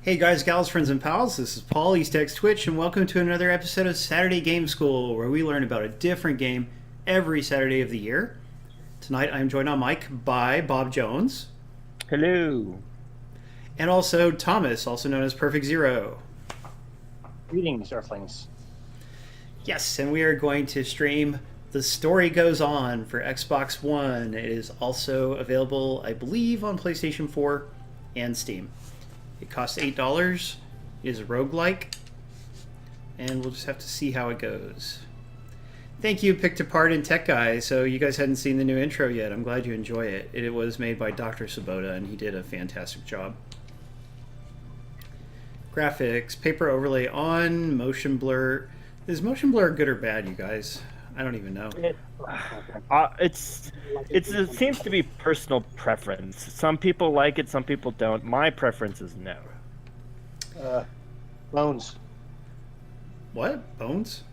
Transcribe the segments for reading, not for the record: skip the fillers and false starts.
Hey guys, gals, friends, and pals, this is Paul, EastX Twitch, and welcome to another episode of Saturday Game School, where we learn about a different game every Saturday of the year. Tonight I'm joined on mic by Bob Jones. Hello. And also Thomas, also known as Perfect Zero. Greetings, Earthlings. Yes, and we are going to stream The Story Goes On for Xbox One. It is also available, I believe, on PlayStation 4 and Steam. It costs $8. It is a roguelike. And we'll just have to see how it goes. Thank you, Picked Apart and Tech Guy. So you guys hadn't seen the new intro yet. I'm glad you enjoy it. It was made by Dr. Sabota, and he did a fantastic job. Graphics, paper overlay on, motion blur. Is motion blur good or bad, you guys? I don't even know. It seems to be personal preference. Some people like it, some people don't. My preference is no. Clones. What? Bones?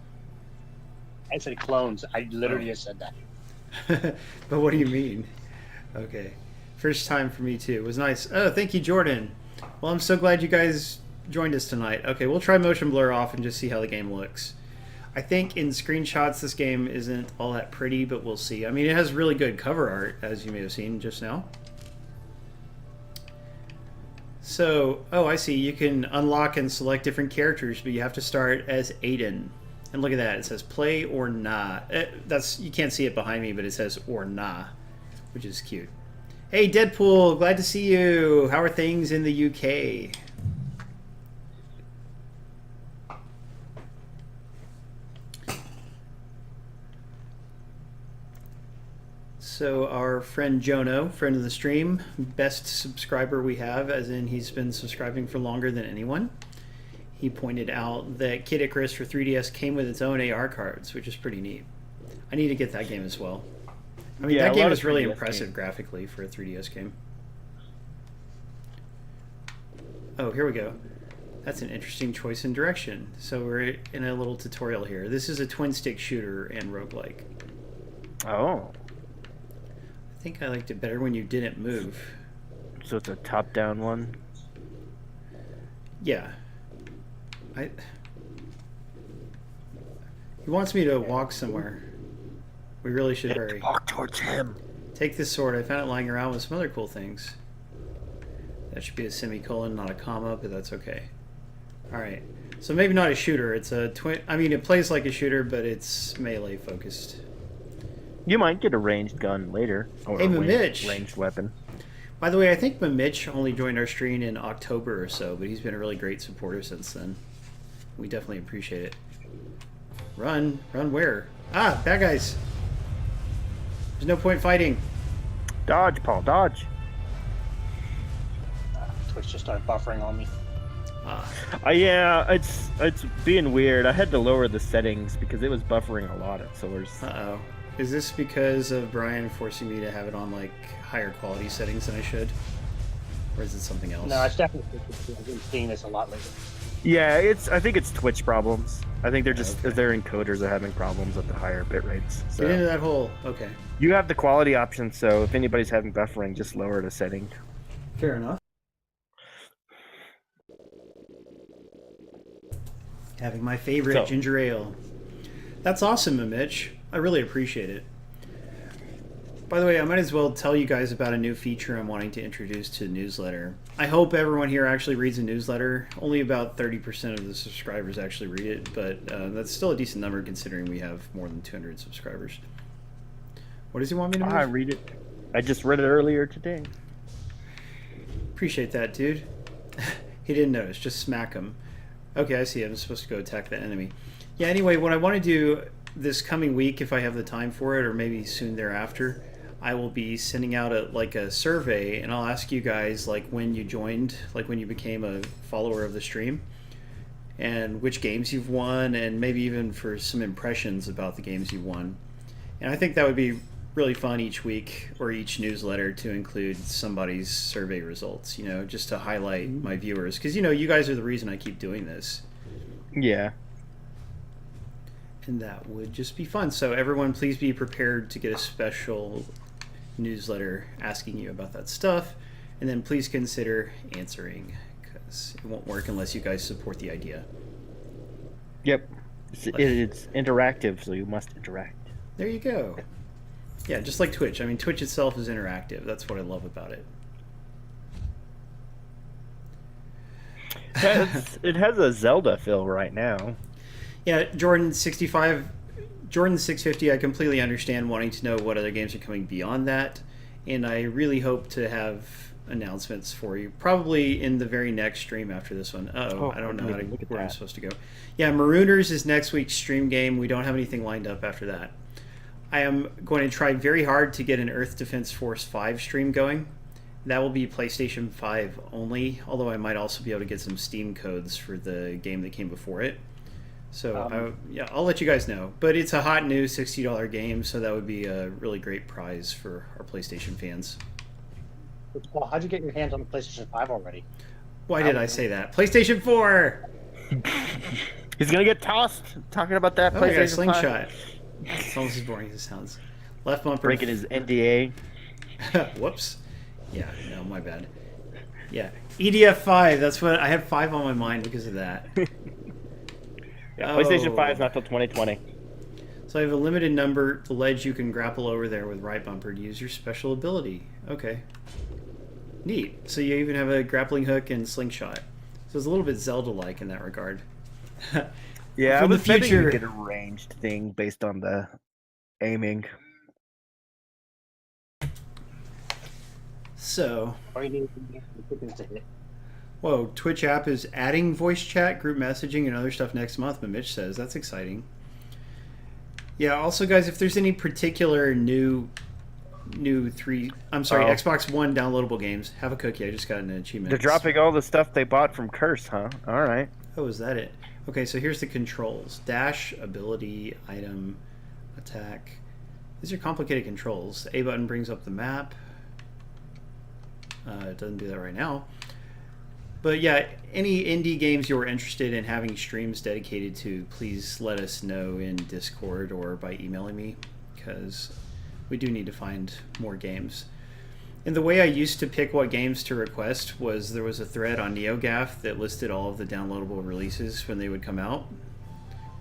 I said clones. I literally just said that. But what do you mean? Okay. First time for me too. It was nice. Oh, thank you, Jordan. Well, I'm so glad you guys joined us tonight. Okay, we'll try motion blur off and just see how the game looks. I think in screenshots this game isn't all that pretty, but we'll see. I mean, it has really good cover art, as you may have seen just now. So, oh, I see. You can unlock and select different characters, but you have to start as Aiden. And look at that. It says play or nah. You can't see it behind me, but it says or nah, which is cute. Hey, Deadpool, glad to see you. How are things in the UK? So our friend Jono, friend of the stream, best subscriber we have, as in he's been subscribing for longer than anyone. He pointed out that Kid Icarus for 3DS came with its own AR cards, which is pretty neat. I need to get that game as well. I mean, that game is really impressive graphically for a 3DS game. Oh, here we go. That's an interesting choice in direction. So we're in a little tutorial here. This is a twin-stick shooter and roguelike. Oh. I think I liked it better when you didn't move. So it's a top-down one? Yeah. He wants me to walk somewhere. We really should hurry. Walk towards him. Take this sword. I found it lying around with some other cool things. That should be a semicolon, not a comma, but that's okay. Alright. So maybe not a shooter. It's a twin... I mean, it plays like a shooter, but it's melee focused. You might get a ranged gun later. Or hey, a Mitch. Ranged weapon. By the way, I think Mitch only joined our stream in October or so, but he's been a really great supporter since then. We definitely appreciate it. Run. Run where? Ah, bad guys. There's no point fighting. Dodge, Paul, dodge. Twitch just started buffering on me. Yeah, it's being weird. I had to lower the settings because it was buffering a lot at source. Uh-oh. Is this because of Brian forcing me to have it on, like, higher quality settings than I should? Or is it something else? No, it's definitely. I've been seeing this a lot lately. Yeah, I think it's Twitch problems. I think they're just their encoders are having problems at the higher bit rates. So. Get into that hole. Okay. You have the quality option, so if anybody's having buffering, just lower the setting. Fair enough. Having my favorite ginger ale. That's awesome, Mitch. I really appreciate it. By the way, I might as well tell you guys about a new feature I'm wanting to introduce to the newsletter. I hope everyone here actually reads a newsletter. Only about 30% of the subscribers actually read it, but that's still a decent number considering we have more than 200 subscribers. What does he want me to move? I read it. I just read it earlier today. Appreciate that, dude. He didn't notice. Just smack him. Okay, I see. I'm supposed to go attack the enemy. Yeah, anyway, what I want to do this coming week, if I have the time for it, or maybe soon thereafter, I will be sending out a survey, and I'll ask you guys like when you joined, like when you became a follower of the stream, and which games you've won, and maybe even for some impressions about the games you won. And I think that would be really fun each week or each newsletter to include somebody's survey results, you know, just to highlight my viewers, because you know you guys are the reason I keep doing this. Yeah. And that would just be fun. So everyone, please be prepared to get a special newsletter asking you about that stuff. And then please consider answering, It won't work unless you guys support the idea. Yep. It's interactive, so you must interact. There you go. Yeah, just like Twitch. I mean, Twitch itself is interactive. That's what I love about it. It has a Zelda feel right now. Yeah, Jordan 650, I completely understand wanting to know what other games are coming beyond that, and I really hope to have announcements for you, probably in the very next stream after this one. I don't know where I'm supposed to go. Yeah, Marooners is next week's stream game. We don't have anything lined up after that. I am going to try very hard to get an Earth Defense Force 5 stream going. That will be PlayStation 5 only, although I might also be able to get some Steam codes for the game that came before it. So, I'll let you guys know. But it's a hot new $60 game, so that would be a really great prize for our PlayStation fans. Well, how'd you get your hands on the PlayStation 5 already? Why did I say that? PlayStation 4! He's going to get tossed talking about that Oh, I got a PlayStation 5. slingshot. It's almost as boring as it sounds. Left bumper. Breaking his NDA. Whoops. Yeah, no, my bad. Yeah. EDF 5, that's what I had 5 on my mind because of that. Yeah, PlayStation 5 is not till 2020. So I have a limited number, the ledge you can grapple over there with right bumper to use your special ability. Okay. Neat. So you even have a grappling hook and slingshot. So it's a little bit Zelda-like in that regard. Yeah, For I the was betting future- you get a ranged thing based on the aiming. So, Or you need the chickens to hit. whoa, Twitch app is adding voice chat, group messaging, and other stuff next month, but Mitch says. That's exciting. Yeah, also, guys, if there's any particular Xbox One downloadable games, have a cookie. I just got an achievement. They're dropping all the stuff they bought from Curse, huh? All right. Oh, is that it? Okay, so here's the controls. Dash, ability, item, attack. These are complicated controls. The A button brings up the map. It doesn't do that right now. But yeah, any indie games you're interested in having streams dedicated to, please let us know in Discord or by emailing me, because we do need to find more games. And the way I used to pick what games to request was there was a thread on NeoGAF that listed all of the downloadable releases when they would come out.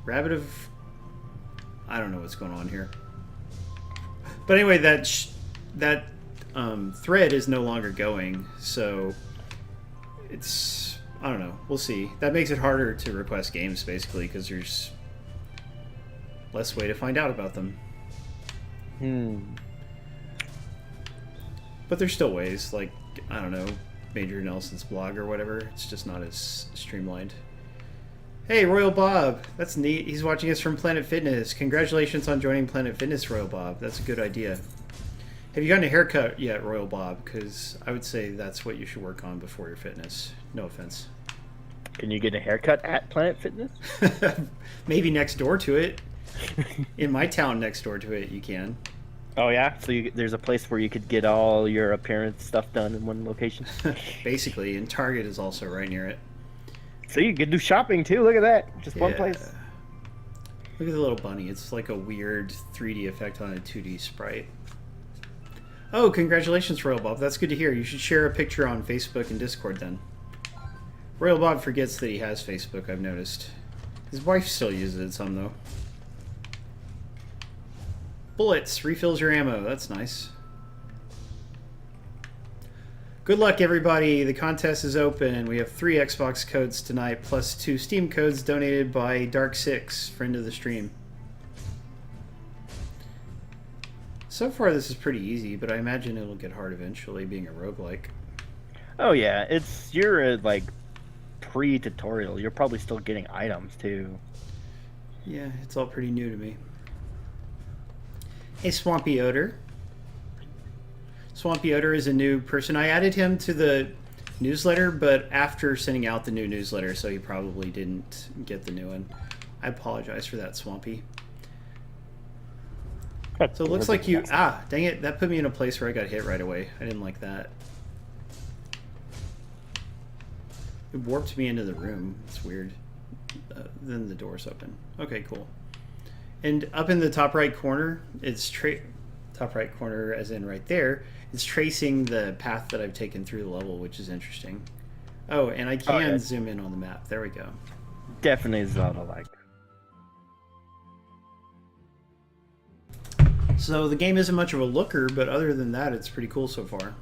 I don't know what's going on here. But anyway, that thread is no longer going, so I don't know, we'll see. That makes it harder to request games, basically, because there's less way to find out about them. But there's still ways, like, I don't know, Major Nelson's blog or whatever. It's just not as streamlined. Hey, Royal Bob, that's neat. He's watching us from Planet Fitness. Congratulations on joining Planet Fitness, Royal Bob. That's a good idea. Have you gotten a haircut yet, Royal Bob? Because I would say that's what you should work on before your fitness. No offense. Can you get a haircut at Planet Fitness? Maybe next door to it. In my town next door to it, you can. Oh, yeah? So there's a place where you could get all your appearance stuff done in one location? Basically, and Target is also right near it. So you could do shopping, too. Look at that. Just one place. Look at the little bunny. It's like a weird 3D effect on a 2D sprite. Oh, congratulations, Royal Bob. That's good to hear. You should share a picture on Facebook and Discord then. Royal Bob forgets that he has Facebook, I've noticed. His wife still uses it some, though. Bullets. Refills your ammo. That's nice. Good luck, everybody. The contest is open. We have 3 Xbox codes tonight, plus 2 Steam codes donated by Dark6, friend of the stream. So far, this is pretty easy, but I imagine it'll get hard eventually, being a roguelike. Oh, yeah. You're like pre-tutorial. You're probably still getting items, too. Yeah, it's all pretty new to me. Hey, Swampy Odor. Swampy Odor is a new person. I added him to the newsletter, but after sending out the new newsletter, so he probably didn't get the new one. I apologize for that, Swampy. So it looks like you... Ah, dang it. That put me in a place where I got hit right away. I didn't like that. It warped me into the room. It's weird. Then the door's open. Okay, cool. And up in the top right corner, it's... top right corner, as in right there, it's tracing the path that I've taken through the level, which is interesting. Oh, and I can yeah. zoom in on the map. There we go. Definitely Zelda-like. So the game isn't much of a looker, but other than that, it's pretty cool so far.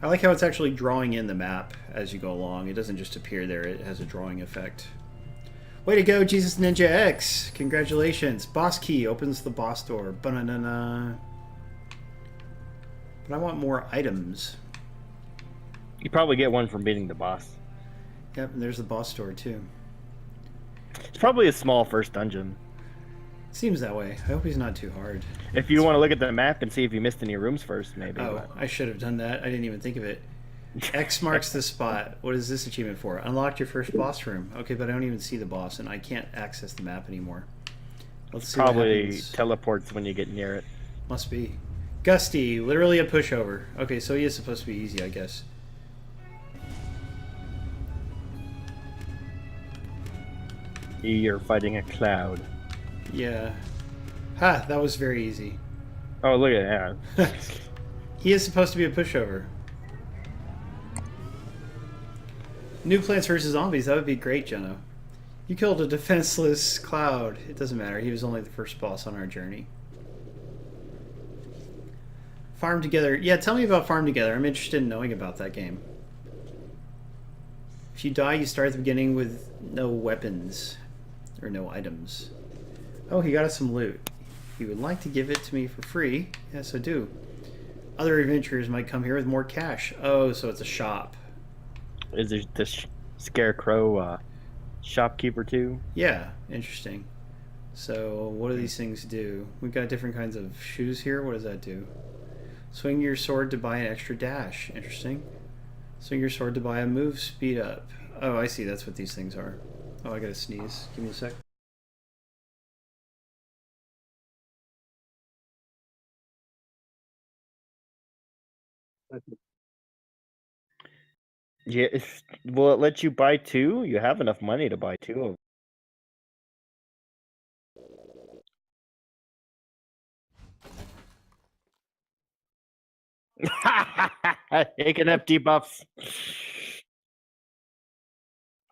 I like how it's actually drawing in the map as you go along. It doesn't just appear there. It has a drawing effect. Way to go, Jesus Ninja X! Congratulations. Boss key opens the boss door. Ba-na-na-na. But I want more items. You probably get one from beating the boss. Yep, and there's the boss door too. It's probably a small first dungeon. Seems that way. I hope he's not too hard. If you want to look at the map and see if you missed any rooms first, maybe. Oh, but- I should have done that. I didn't even think of it. X marks the spot. What is this achievement for? Unlocked your first boss room. Okay, but I don't even see the boss, and I can't access the map anymore. Let's see what Probably happens. teleports when you get near it. Must be. Gusty, literally a pushover. Okay, so he is supposed to be easy, I guess. You're fighting a cloud. Yeah. Ha, that was very easy. Oh, look at that. He is supposed to be a pushover. New Plants vs. Zombies, that would be great, Jenna. You killed a defenseless cloud. It doesn't matter, he was only the first boss on our journey. Farm Together. Yeah, tell me about Farm Together. I'm interested in knowing about that game. If you die, you start at the beginning with no weapons. Or no items. Oh, he got us some loot. He would like to give it to me for free. Yes, I do. Other adventurers might come here with more cash. Oh, so it's a shop. Is there this scarecrow shopkeeper too? Yeah, interesting. So, what do these things do? We've got different kinds of shoes here. What does that do? Swing your sword to buy an extra dash. Interesting. Swing your sword to buy a move speed up. Oh, I see. That's what these things are. Oh, I gotta sneeze. Give me a sec. Yeah. Will it let you buy two? You have enough money to buy two of them. Taking up debuffs.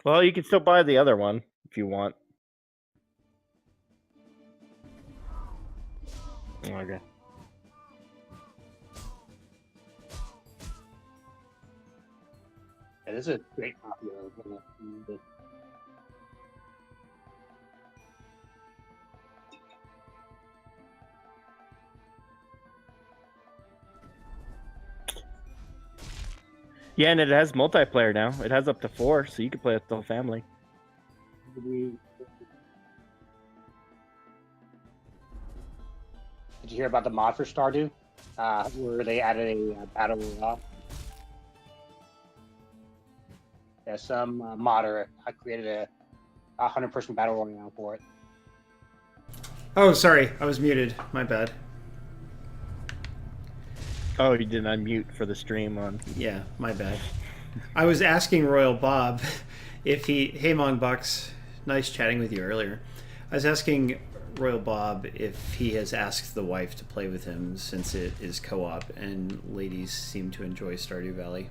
Well, you can still buy the other one if you want. Okay. Yeah, this is a great copy of the Yeah, and it has multiplayer now. It has up to 4, so you can play with the whole family. Did you hear about the mod for Stardew? Where they added a battle royale? Yeah, some modder created a 100-person battle royale for it. Oh, sorry. I was muted. My bad. Oh, you didn't unmute for the stream on. Yeah, my bad. I was asking Royal Bob if he... Hey, Mongbucks. Nice chatting with you earlier. I was asking Royal Bob if he has asked the wife to play with him since it is co-op and ladies seem to enjoy Stardew Valley.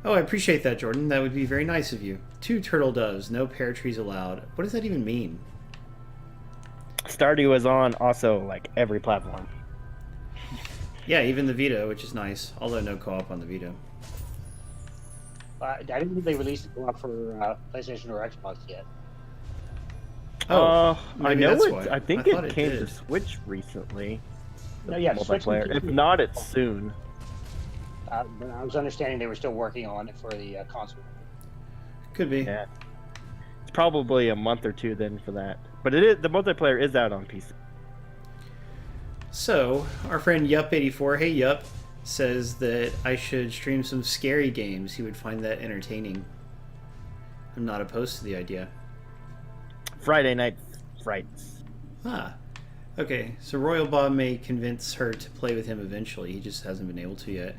Oh, I appreciate that, Jordan. That would be very nice of you. 2 turtle doves, no pear trees allowed. What does that even mean? Stardew is on also like every platform. Yeah, even the Vita, which is nice. Although no co-op on the Vita. I didn't think they released it co-op for PlayStation or Xbox yet. Oh, I maybe know that's it. why. I think I thought it came did. to Switch recently. No, yeah, the Switch multiplayer. one If came to- not, it's soon. But I was understanding they were still working on it for the console. Could be. Yeah, it's probably a month or two then for that. But it is the multiplayer is out on PC. So, our friend Yup84, hey Yup, says that I should stream some scary games. He would find that entertaining. I'm not opposed to the idea. Friday Night Frights. Ah, okay. So Royal Bob may convince her to play with him eventually. He just hasn't been able to yet.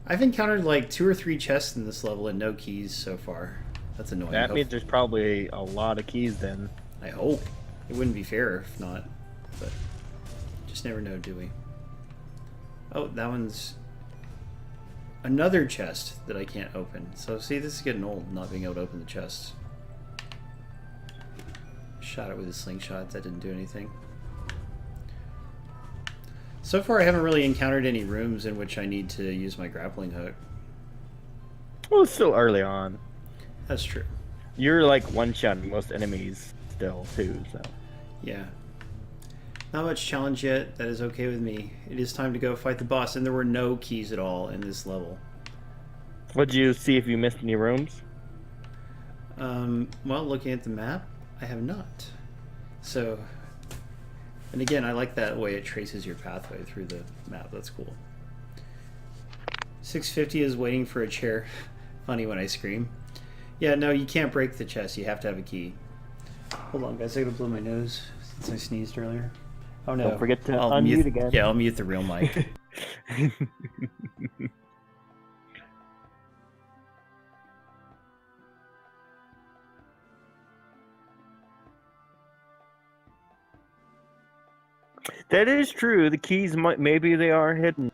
I've encountered like 2 or 3 chests in this level and no keys so far. That's annoying. That means there's probably a lot of keys then. I hope. It wouldn't be fair if not. But just never know, do we? Oh, that one's another chest that I can't open. So see, this is getting old, not being able to open the chests. Shot it with a slingshot, that didn't do anything. So far I haven't really encountered any rooms in which I need to use my grappling hook. Well, it's still early on. That's true. You're like one-shotting most enemies still, too, so. Yeah. Not much challenge yet. That is okay with me. It is time to go fight the boss, and there were no keys at all in this level. What'd you see if you missed any rooms? Well, looking at the map, I have not. So, and again, I like that way it traces your pathway through the map. That's cool. 650 is waiting for a chair. Funny when I scream. Yeah, no, you can't break the chest. You have to have a key. Hold on, guys. I gotta blow my nose since I sneezed earlier. Oh no! Don't forget to I'll unmute mute, again. Yeah, I'll mute the real mic. That is true. The keys maybe they are hidden.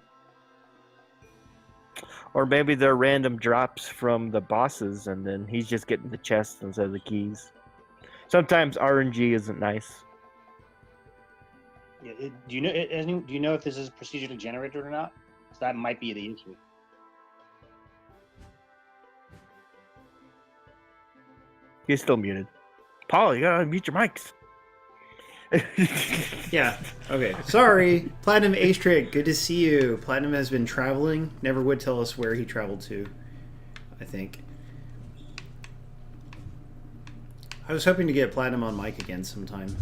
Or maybe they're random drops from the bosses and then he's just getting the chest instead of the keys. Sometimes RNG isn't nice. Do you know? Do you know if this is procedurally generated or not? So that might be the issue. He's still muted. Paul, you gotta unmute your mics. Yeah. Okay. Sorry. Platinum Ace Trick. Good to see you. Platinum has been traveling. Never would tell us where he traveled to, I think. I was hoping to get Platinum on mic again sometime.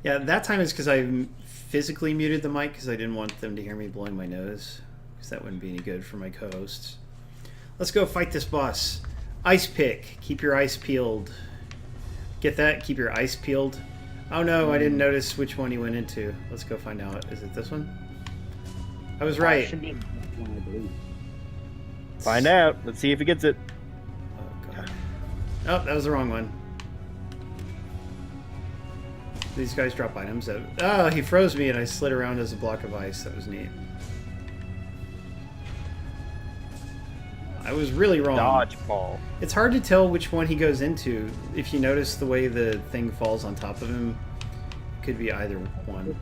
Yeah, that time is because I physically muted the mic because I didn't want them to hear me blowing my nose, because that wouldn't be any good for my co-hosts. Let's go fight this boss. Ice pick. Keep your ice peeled. Get that? Keep your ice peeled. Oh no, I didn't notice which one he went into. Let's go find out. Is it this one? I was right. Should be one, I believe. Find out. Let's see if he gets it. Oh god. Oh, that was the wrong one. These guys drop items. Oh, he froze me and I slid around as a block of ice. That was neat. I was really wrong. Dodgeball. It's hard to tell which one he goes into. If you notice the way the thing falls on top of him, it could be either one.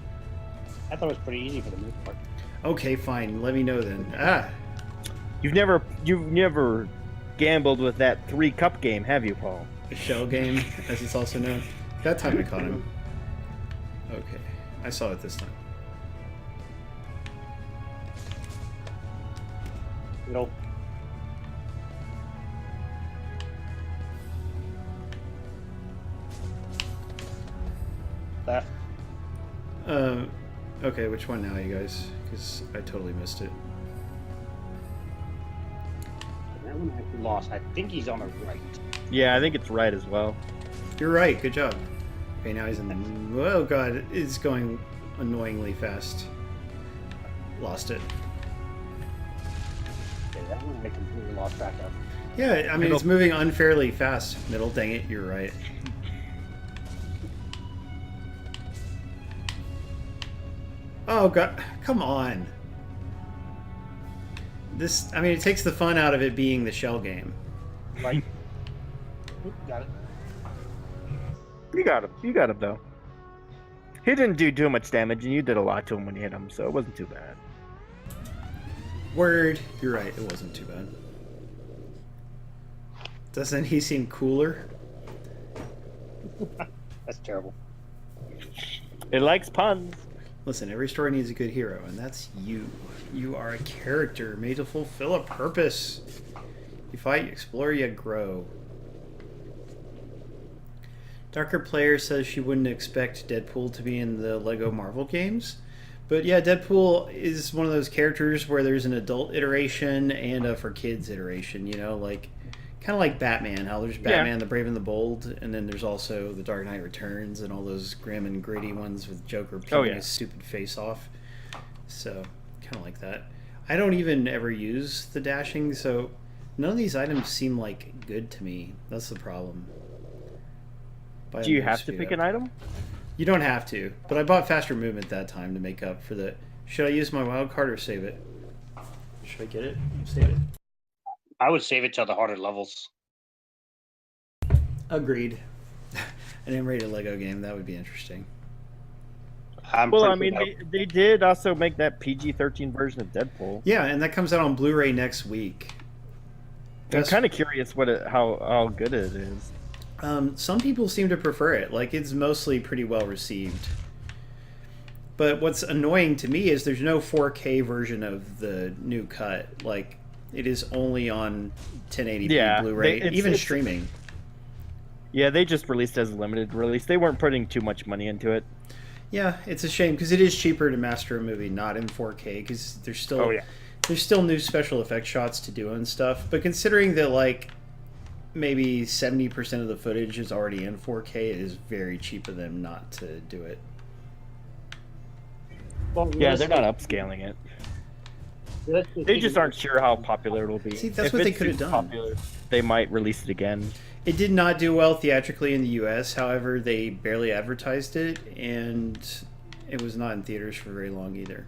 I thought it was pretty easy for the most part. Okay, fine. Let me know then. Ah, You've never gambled with that 3-cup game, have you, Paul? the shell game, as it's also known. That time I caught him. Okay, I saw it this time. Middle. Left. Okay, which one now, you guys? Because I totally missed it. That one actually lost. I think he's on the right. Yeah, I think it's right as well. You're right. Good job. Okay, now he's in the... Oh god, it's going annoyingly fast. Lost it. Okay, that one I completely lost track of. Yeah, I mean, it's moving unfairly fast. Middle, dang it, you're right. Oh god, come on. This, I mean, it takes the fun out of it being the shell game. Right. Oop, got it. You got him. You got him, though. He didn't do too much damage, and you did a lot to him when you hit him, so it wasn't too bad. Word, you're right, it wasn't too bad. Doesn't he seem cooler? That's terrible. It likes puns. Listen, every story needs a good hero, and that's you. You are a character made to fulfill a purpose. You fight, you explore, you grow. Darker Player says she wouldn't expect Deadpool to be in the Lego Marvel games. But yeah, Deadpool is one of those characters where there's an adult iteration and a for kids iteration, you know, like kind of like Batman, how there's Batman the Brave and the Bold, and then there's also the Dark Knight Returns and all those grim and gritty ones with Joker peeling his stupid face off. So, kind of like that. I don't even ever use the dashing, so none of these items seem like good to me. That's the problem. Do you have to pick an item? You don't have to, but I bought faster movement that time to make up for the. Should I use my wild card or save it? Should I get it? Save it. I would save it till the harder levels. Agreed. An M-rated Lego game, that would be interesting. Well, I mean, they did also make that PG-13 version of Deadpool. Yeah, and that comes out on Blu-ray next week. I'm kind of curious how good it is. Some people seem to prefer it. Like, it's mostly pretty well received. But what's annoying to me is there's no 4K version of the new cut. Like, it is only on 1080p Blu-ray, even streaming. Yeah, they just released as a limited release. They weren't putting too much money into it. Yeah, it's a shame because it is cheaper to master a movie not in 4K because there's still there's still new special effects shots to do and stuff. But considering that like maybe 70% of the footage is already in 4K, it is very cheap of them not to do it. Well, yeah, they're not upscaling it. They just aren't sure how popular it'll be. See, that's what they could have done. Popular, they might release it again. It did not do well theatrically in the US. However, they barely advertised it, and it was not in theaters for very long either.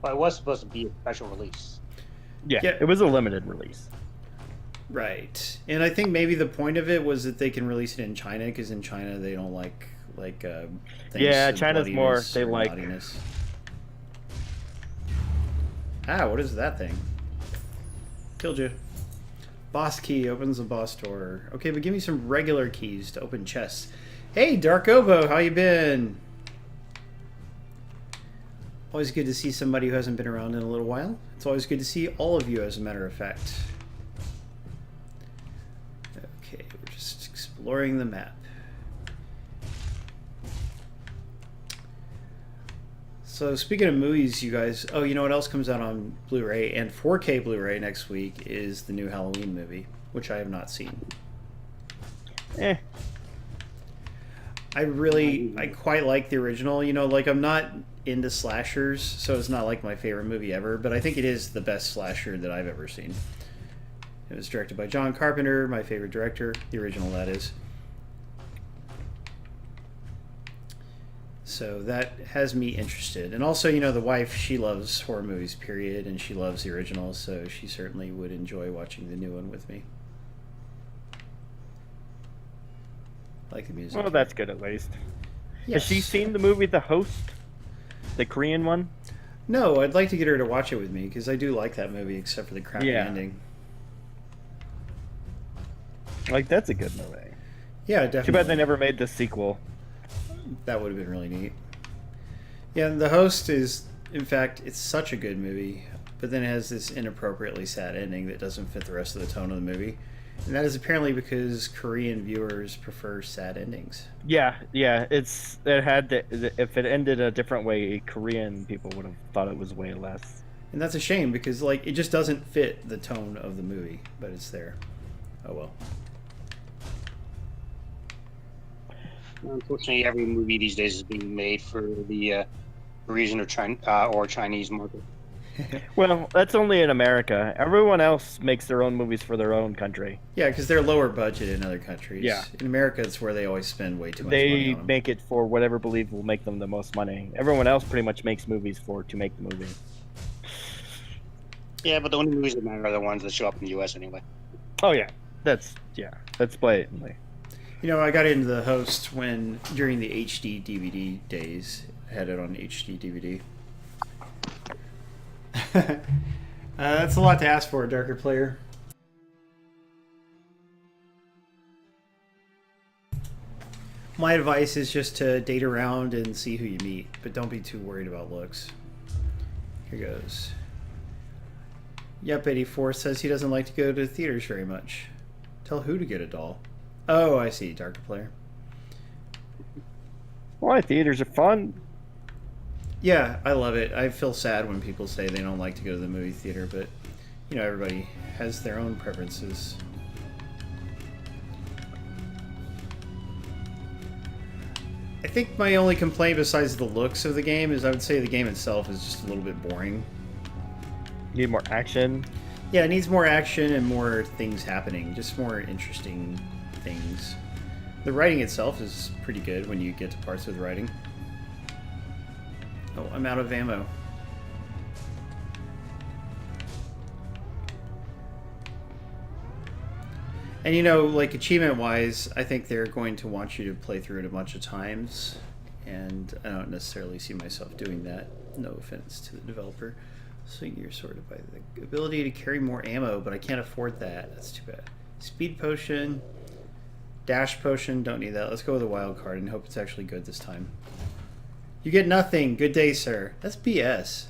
Well, it was supposed to be a special release. Yeah, it was a limited release. Right. And I think maybe the point of it was that they can release it in China, because in China they don't like things China's more, they like... naughtiness. Ah, what is that thing? Killed you. Boss key opens the boss door. Okay, but give me some regular keys to open chests. Hey, Dark Obo, how you been? Always good to see somebody who hasn't been around in a little while. It's always good to see all of you, as a matter of fact. Okay, we're just exploring the map. So speaking of movies, you guys, oh, you know what else comes out on Blu-ray and 4K Blu-ray next week is the new Halloween movie, which I have not seen. I quite like the original. You know, like I'm not into slashers, so it's not like my favorite movie ever, but I think it is the best slasher that I've ever seen. It was directed by John Carpenter, my favorite director, the original that is. So that has me interested. And also, you know, the wife, she loves horror movies, period, and she loves the original, so she certainly would enjoy watching the new one with me. I like the music. Well, that's good at least. Yes. Has she seen the movie The Host? The Korean one? No, I'd like to get her to watch it with me, because I do like that movie, except for the crappy ending. Like, that's a good movie. Yeah, definitely. Too bad they never made the sequel. That would have been really neat. Yeah, The Host is, in fact, it's such a good movie, but then it has this inappropriately sad ending that doesn't fit the rest of the tone of the movie. And that is apparently because Korean viewers prefer sad endings. Yeah, if it ended a different way, Korean people would have thought it was way less. And that's a shame because, like, it just doesn't fit the tone of the movie, but it's there. Oh well. Unfortunately, every movie these days is being made for the Korean or Chinese market. Well, that's only in America. Everyone else makes their own movies for their own country. Yeah, because they're lower budget in other countries. Yeah. In America, it's where they always spend way too much money They on them. make it for whatever believe will make them the most money. Everyone else pretty much makes movies to make the movie. Yeah, but the only movies that matter are the ones that show up in the U.S. anyway. Oh yeah, that's blatantly. You know, I got into The Host during the HD DVD days. I had it on HD DVD. That's a lot to ask for, Darker Player. My advice is just to date around and see who you meet, but don't be too worried about looks. Here goes. Yep, 84 says he doesn't like to go to theaters very much. Tell who to get a doll. Oh, I see, Darker Player. Why? Theaters are fun. Yeah, I love it. I feel sad when people say they don't like to go to the movie theater, but, you know, everybody has their own preferences. I think my only complaint besides the looks of the game is I would say the game itself is just a little bit boring. You need more action. Yeah, it needs more action and more things happening. Just more interesting things. The writing itself is pretty good when you get to parts with writing. Oh, I'm out of ammo. And you know, like achievement-wise, I think they're going to want you to play through it a bunch of times, and I don't necessarily see myself doing that. No offense to the developer. Swing your sword by the ability to carry more ammo, but I can't afford that. That's too bad. Speed potion, dash potion, don't need that. Let's go with a wild card and hope it's actually good this time. You get nothing. Good day, sir. That's BS.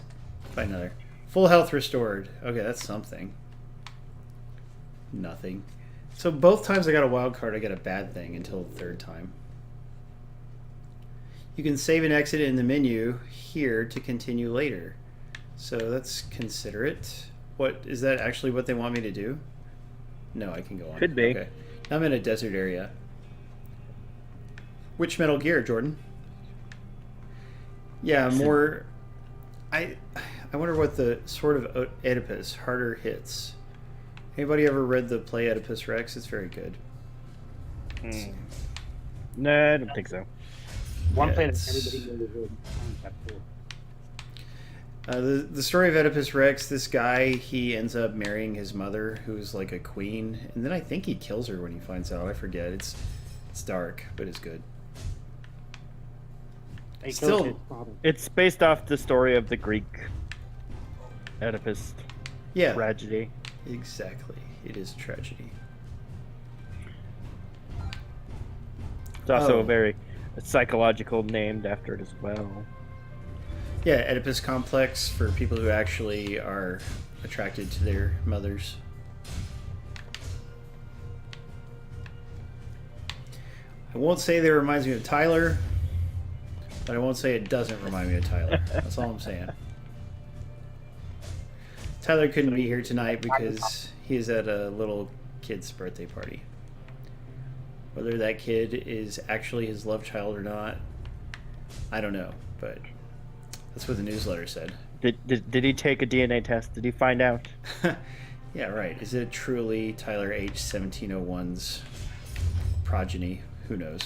Find another. Full health restored. Okay, that's something. Nothing. So both times I got a wild card, I get a bad thing until the third time. You can save and exit in the menu here to continue later. So that's considerate. What is that actually what they want me to do? No, I can go on. Could be. Okay. I'm in a desert area. Which Metal Gear, Jordan? Yeah, more. I wonder what the Sword of Oedipus harder hits. Anybody ever read the play Oedipus Rex? It's very good. No, I don't think so. One Yeah, play that it's- everybody really good. The story of Oedipus Rex, this guy, he ends up marrying his mother, who's like a queen, and then I think he kills her when he finds out. I forget. It's dark, but it's good. He Still- killed his father. It's based off the story of the Greek Oedipus Yeah, tragedy. exactly. It is a tragedy. It's also Oh. a very psychological named after it as well. Yeah, Oedipus complex for people who actually are attracted to their mothers. I won't say that it reminds me of Tyler, but I won't say it doesn't remind me of Tyler. That's all I'm saying. Tyler couldn't be here tonight because he's at a little kid's birthday party. Whether that kid is actually his love child or not, I don't know, but that's what the newsletter said. Did he take a DNA test? Did he find out? Yeah, right. Is it truly Tyler H. 1701's progeny? Who knows?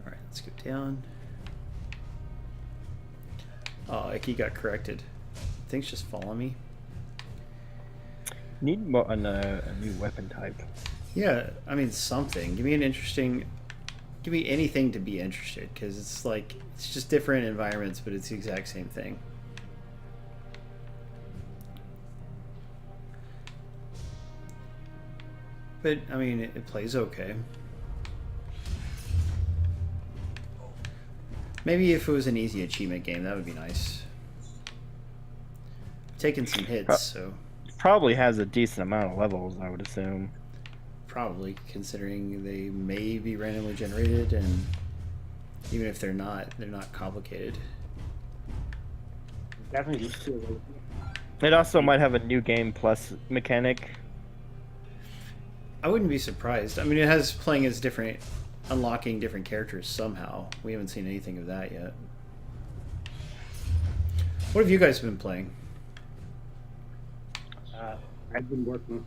Alright, let's go down. Oh, Icky got corrected. Things just fall on me. Need a new weapon type. Yeah, I mean something. Give me an interesting. Give me anything to be interested, because it's like it's just different environments, but it's the exact same thing. But I mean, it plays okay. Maybe if it was an easy achievement game, that would be nice. I've taken some hits, so Probably has a decent amount of levels, I would assume. probably, considering they may be randomly generated, and even if they're not complicated. Definitely used to it. It also might have a new game plus mechanic. I wouldn't be surprised. I mean, it has playing as different, unlocking different characters somehow. We haven't seen anything of that yet. What have you guys been playing? I've been working.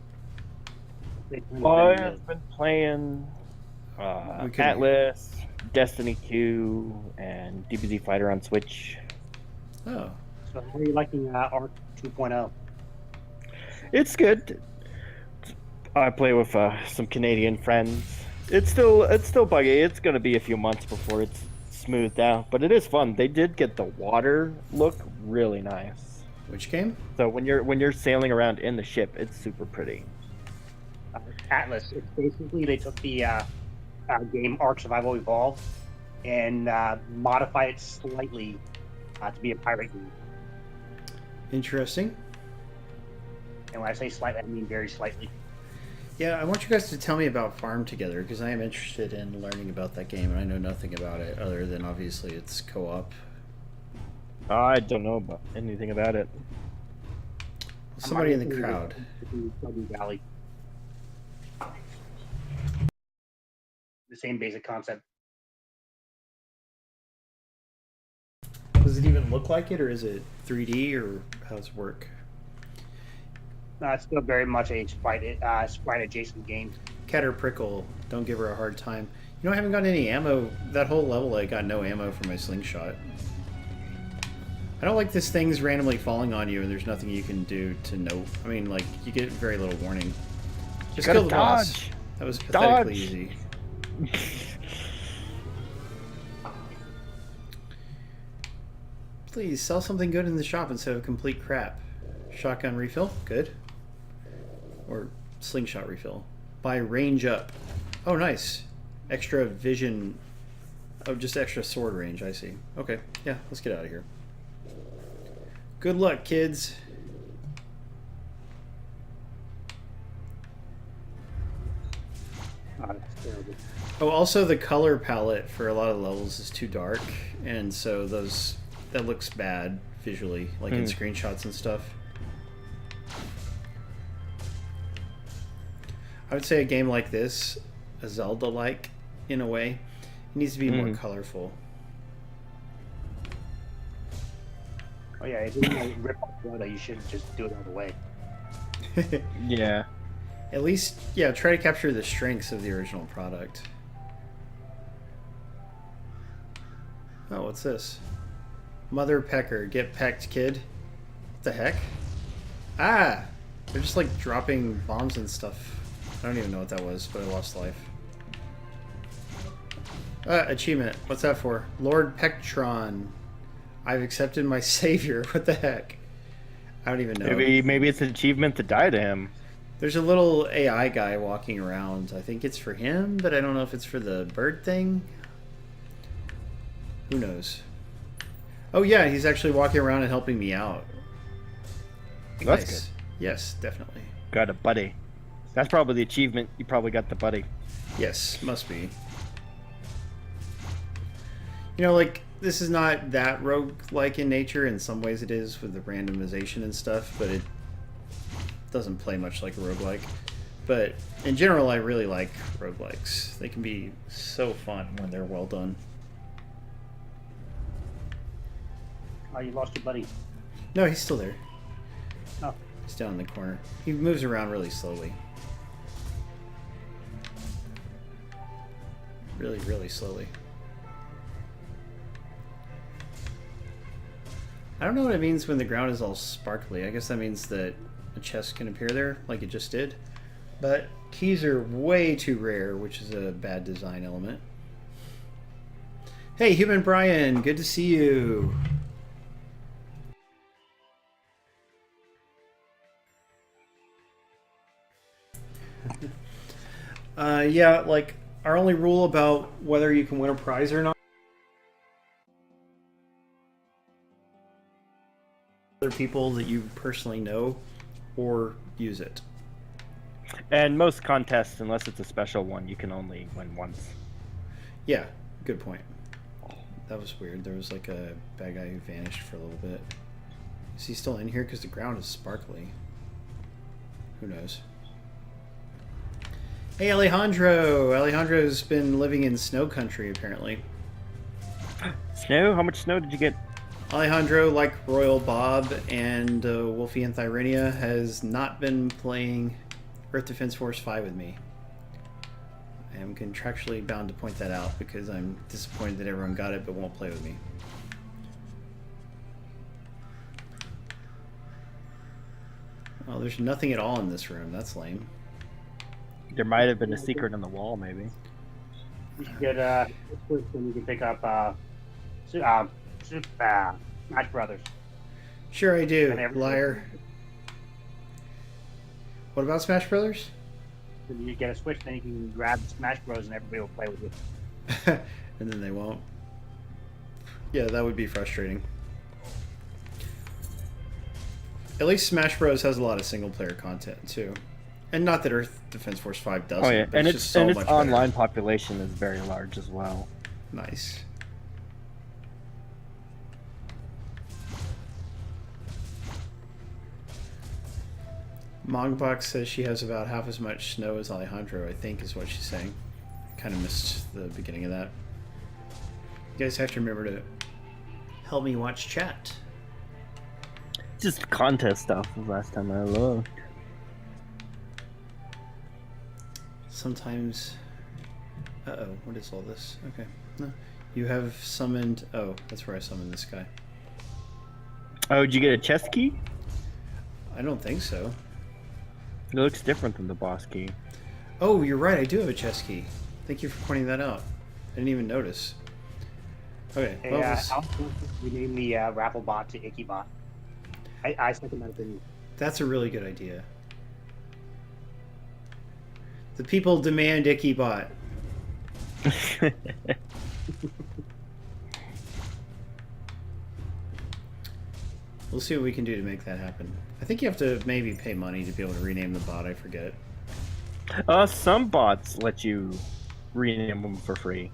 I've been playing We couldn't- Atlas, Destiny 2, and DBZ Fighter on Switch. Oh, So how are you liking Arc 2.0? It's good. I play with some Canadian friends. It's still buggy. It's gonna be a few months before it's smoothed out, but it is fun. They did get the water look really nice. which game? So when you're sailing around in the ship, it's super pretty. Atlas. It's basically they took the game Ark Survival Evolved and modified it slightly to be a pirate game. Interesting. And when I say slightly, I mean very slightly. Yeah, I want you guys to tell me about Farm Together, because I am interested in learning about that game, and I know nothing about it other than obviously it's co-op. I don't know about anything about it. Somebody in the crowd. Valley. The same basic concept. Does it even look like it, or is it 3D, or how does it work? It's still very much a sprite adjacent game. Caterprickle, don't give her a hard time. You know, I haven't got any ammo. That whole level, I got no ammo for my slingshot. I don't like this thing's randomly falling on you and there's nothing you can do to know. I mean, like, you get very little warning. Just kill the boss. That was pathetically easy. Please, sell something good in the shop instead of complete crap. Shotgun refill, good. Or slingshot refill. Buy range up. Oh, nice. Extra vision. Oh, just extra sword range, I see. Okay, yeah, let's get out of here. Good luck, kids. Oh, that's terrible. Oh, also the color palette for a lot of levels is too dark, and so that looks bad visually, like in screenshots and stuff. I would say a game like this, a Zelda-like, in a way, needs to be more colorful. Oh yeah, if you're gonna rip off Zelda, you shouldn't just do it all the way. Yeah. At least, yeah, try to capture the strengths of the original product. Oh, what's this? Mother Pecker, get pecked, kid. What the heck? Ah! They're just like dropping bombs and stuff. I don't even know what that was, but I lost life. Achievement. What's that for? Lord Pectron. I've accepted my savior. What the heck? I don't even know. Maybe it's an achievement to die to him. There's a little AI guy walking around. I think it's for him, but I don't know if it's for the bird thing. Who knows? Oh yeah, he's actually walking around and helping me out. That's Nice. good. Yes, definitely. Got a buddy. That's probably the achievement. You probably got the buddy. Yes, must be. You know, like, this is not that rogue-like in nature. In some ways it is with the randomization and stuff, but it doesn't play much like a roguelike. But in general, I really like roguelikes. They can be so fun when they're well done. Oh, you lost your buddy. No, he's still there. Oh. He's down in the corner. He moves around really slowly. Really, really slowly. I don't know what it means when the ground is all sparkly. I guess that means that a chest can appear there, like it just did. But keys are way too rare, which is a bad design element. Hey, Human Brian, good to see you. Yeah, like, our only rule about whether you can win a prize or not, other people that you personally know, or use it. And most contests, unless it's a special one, you can only win once. Yeah, good point. That was weird. There was like a bad guy who vanished for a little bit. Is he still in here? Because the ground is sparkly. Who knows? Hey, Alejandro! Alejandro's been living in snow country, apparently. Snow? How much snow did you get? Alejandro, like Royal Bob and Wolfie and Thyrenia, has not been playing Earth Defense Force 5 with me. I am contractually bound to point that out because I'm disappointed that everyone got it but won't play with me. Oh, there's nothing at all in this room. That's lame. There might have been a secret on the wall, maybe. You should get Switch, and you can pick up Smash Brothers. Sure I do, And liar. What about Smash Brothers? When you get a Switch, then you can grab Smash Bros. And everybody will play with you. And then they won't. Yeah, that would be frustrating. At least Smash Bros. Has a lot of single-player content, too. And not that Earth Defense Force 5 doesn't, Oh yeah, but and it's its just so much better. online population is very large as well. Nice. Mongbox says she has about half as much snow as Alejandro, I think is what she's saying. Kind of missed the beginning of that. You guys have to remember to help me watch chat. Just contest stuff was last time I looked. sometimes... Uh-oh, what is all this? Okay. No. You have summoned... Oh, that's where I summoned this guy. Oh, did you get a chest key? I don't think so. It looks different than the boss key. Oh, you're right, I do have a chest key. Thank you for pointing that out. I didn't even notice. Okay, Hey, well, this- we named the raffle bot to Icky Bot. I second that opinion. that's a really good idea. The people demand Icky Bot. We'll see what we can do to make that happen. I think you have to maybe pay money to be able to rename the bot, I forget. Some bots let you rename them for free.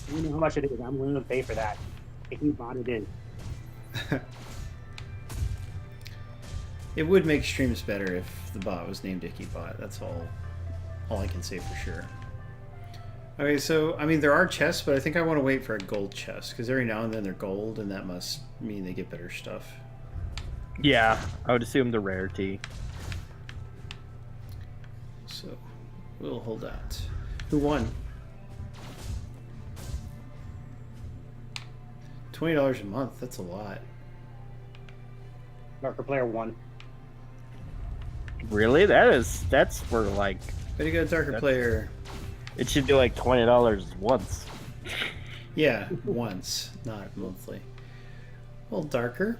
I don't know how much it is. I'm willing to pay for that. Icky Bot it is. It would make streams better if the bot was named Icky Bot. That's all I can say for sure. Okay, so I mean there are chests, but I think I want to wait for a gold chest because every now and then they're gold, and that must mean they get better stuff. Yeah, I would assume the rarity. So we'll hold out. Who won? $20 a month. That's a lot. Darker Player 1. Really? That's for like. Way to go, Darker Player. It should be like $20 once. Yeah, once, not monthly. Well, Darker,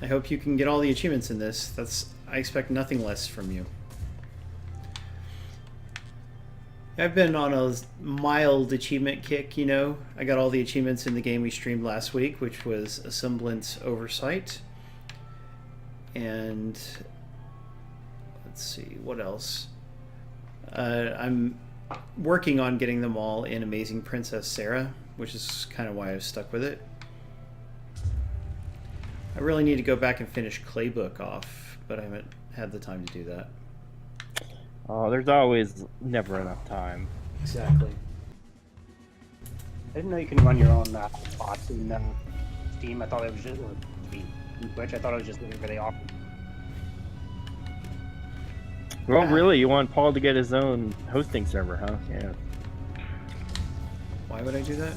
I hope you can get all the achievements in this. I expect nothing less from you. I've been on a mild achievement kick, you know. I got all the achievements in the game we streamed last week, which was a semblance oversight. And let's see, what else? I'm working on getting them all in Amazing Princess Sarah, which is kind of why I've stuck with it. I really need to go back and finish Claybook off, but I haven't had the time to do that. Oh, there's always never enough time. Exactly. I didn't know you can run your own bots in Steam. I thought it was just in Twitch. I thought it was just whatever they offered. Well, really, you want Paul to get his own hosting server, huh? Yeah. Why would I do that?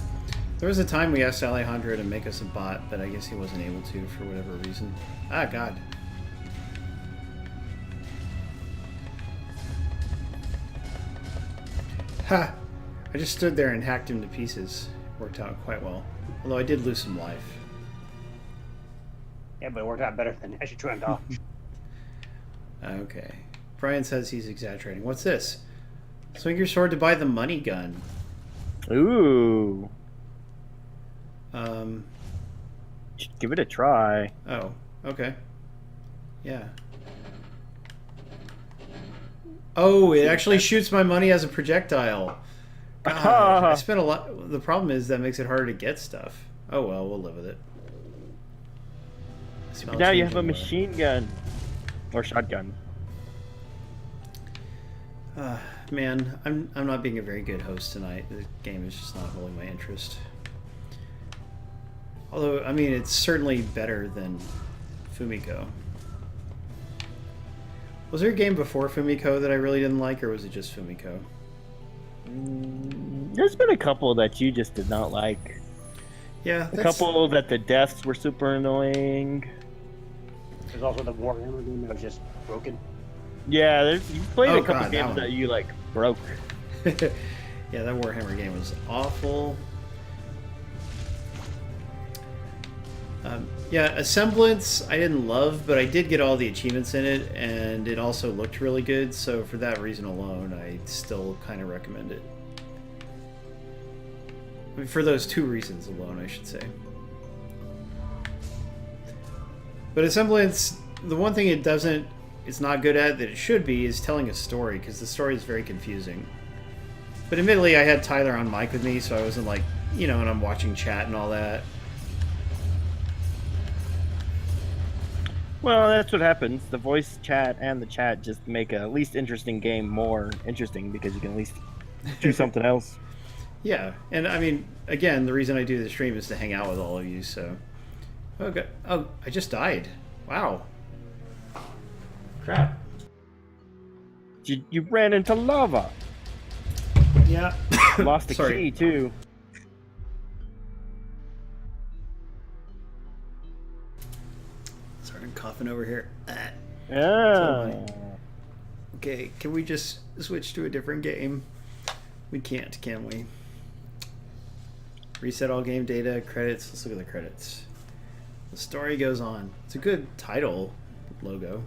There was a time we asked Alejandro to make us a bot, but I guess he wasn't able to for whatever reason. Ah, God. Ha! I just stood there and hacked him to pieces. Worked out quite well. Although I did lose some life. Yeah, but it worked out better than I should try and dodge. Okay. Brian says he's exaggerating. What's this? Swing your sword to buy the money gun. Ooh. Um. Give it a try. Oh. Okay. Yeah. Oh, it actually shoots my money as a projectile. God, I spent a lot. The problem is that makes it harder to get stuff. Oh well, we'll live with it. Now you have a machine gun. Or shotgun. Man, I'm not being a very good host tonight. The game is just not holding my interest. Although, I mean, it's certainly better than Fumiko. Was there a game before Fumiko that I really didn't like, or was it just Fumiko? There's been a couple that you just did not like. Yeah, A couple that the deaths were super annoying. There's also the Warhammer game that was just broken. Yeah, you played Oh, a couple God, games that you like broke. Yeah, that Warhammer game was awful. Yeah, A Semblance I didn't love, but I did get all the achievements in it, and it also looked really good, so for that reason alone, I still kind of recommend it. I mean, for those two reasons alone, I should say. But A Semblance, the one thing it's not good at that it should be is telling a story, because the story is very confusing. But admittedly, I had Tyler on mic with me, so I wasn't like, you know, and I'm watching chat and all that. Well, that's what happens. The voice chat and the chat just make a least interesting game more interesting because you can at least do something else. Yeah, and I mean, again, the reason I do the stream is to hang out with all of you, so... Okay. Oh, I just died. Wow. Crap. You ran into lava. Yeah. Lost the Sorry. key too. Sorry, I'm coughing over here. Yeah. Okay, can we just switch to a different game? We can't, can we? Reset all game data, credits. Let's look at the credits. The story goes on. It's a good title logo.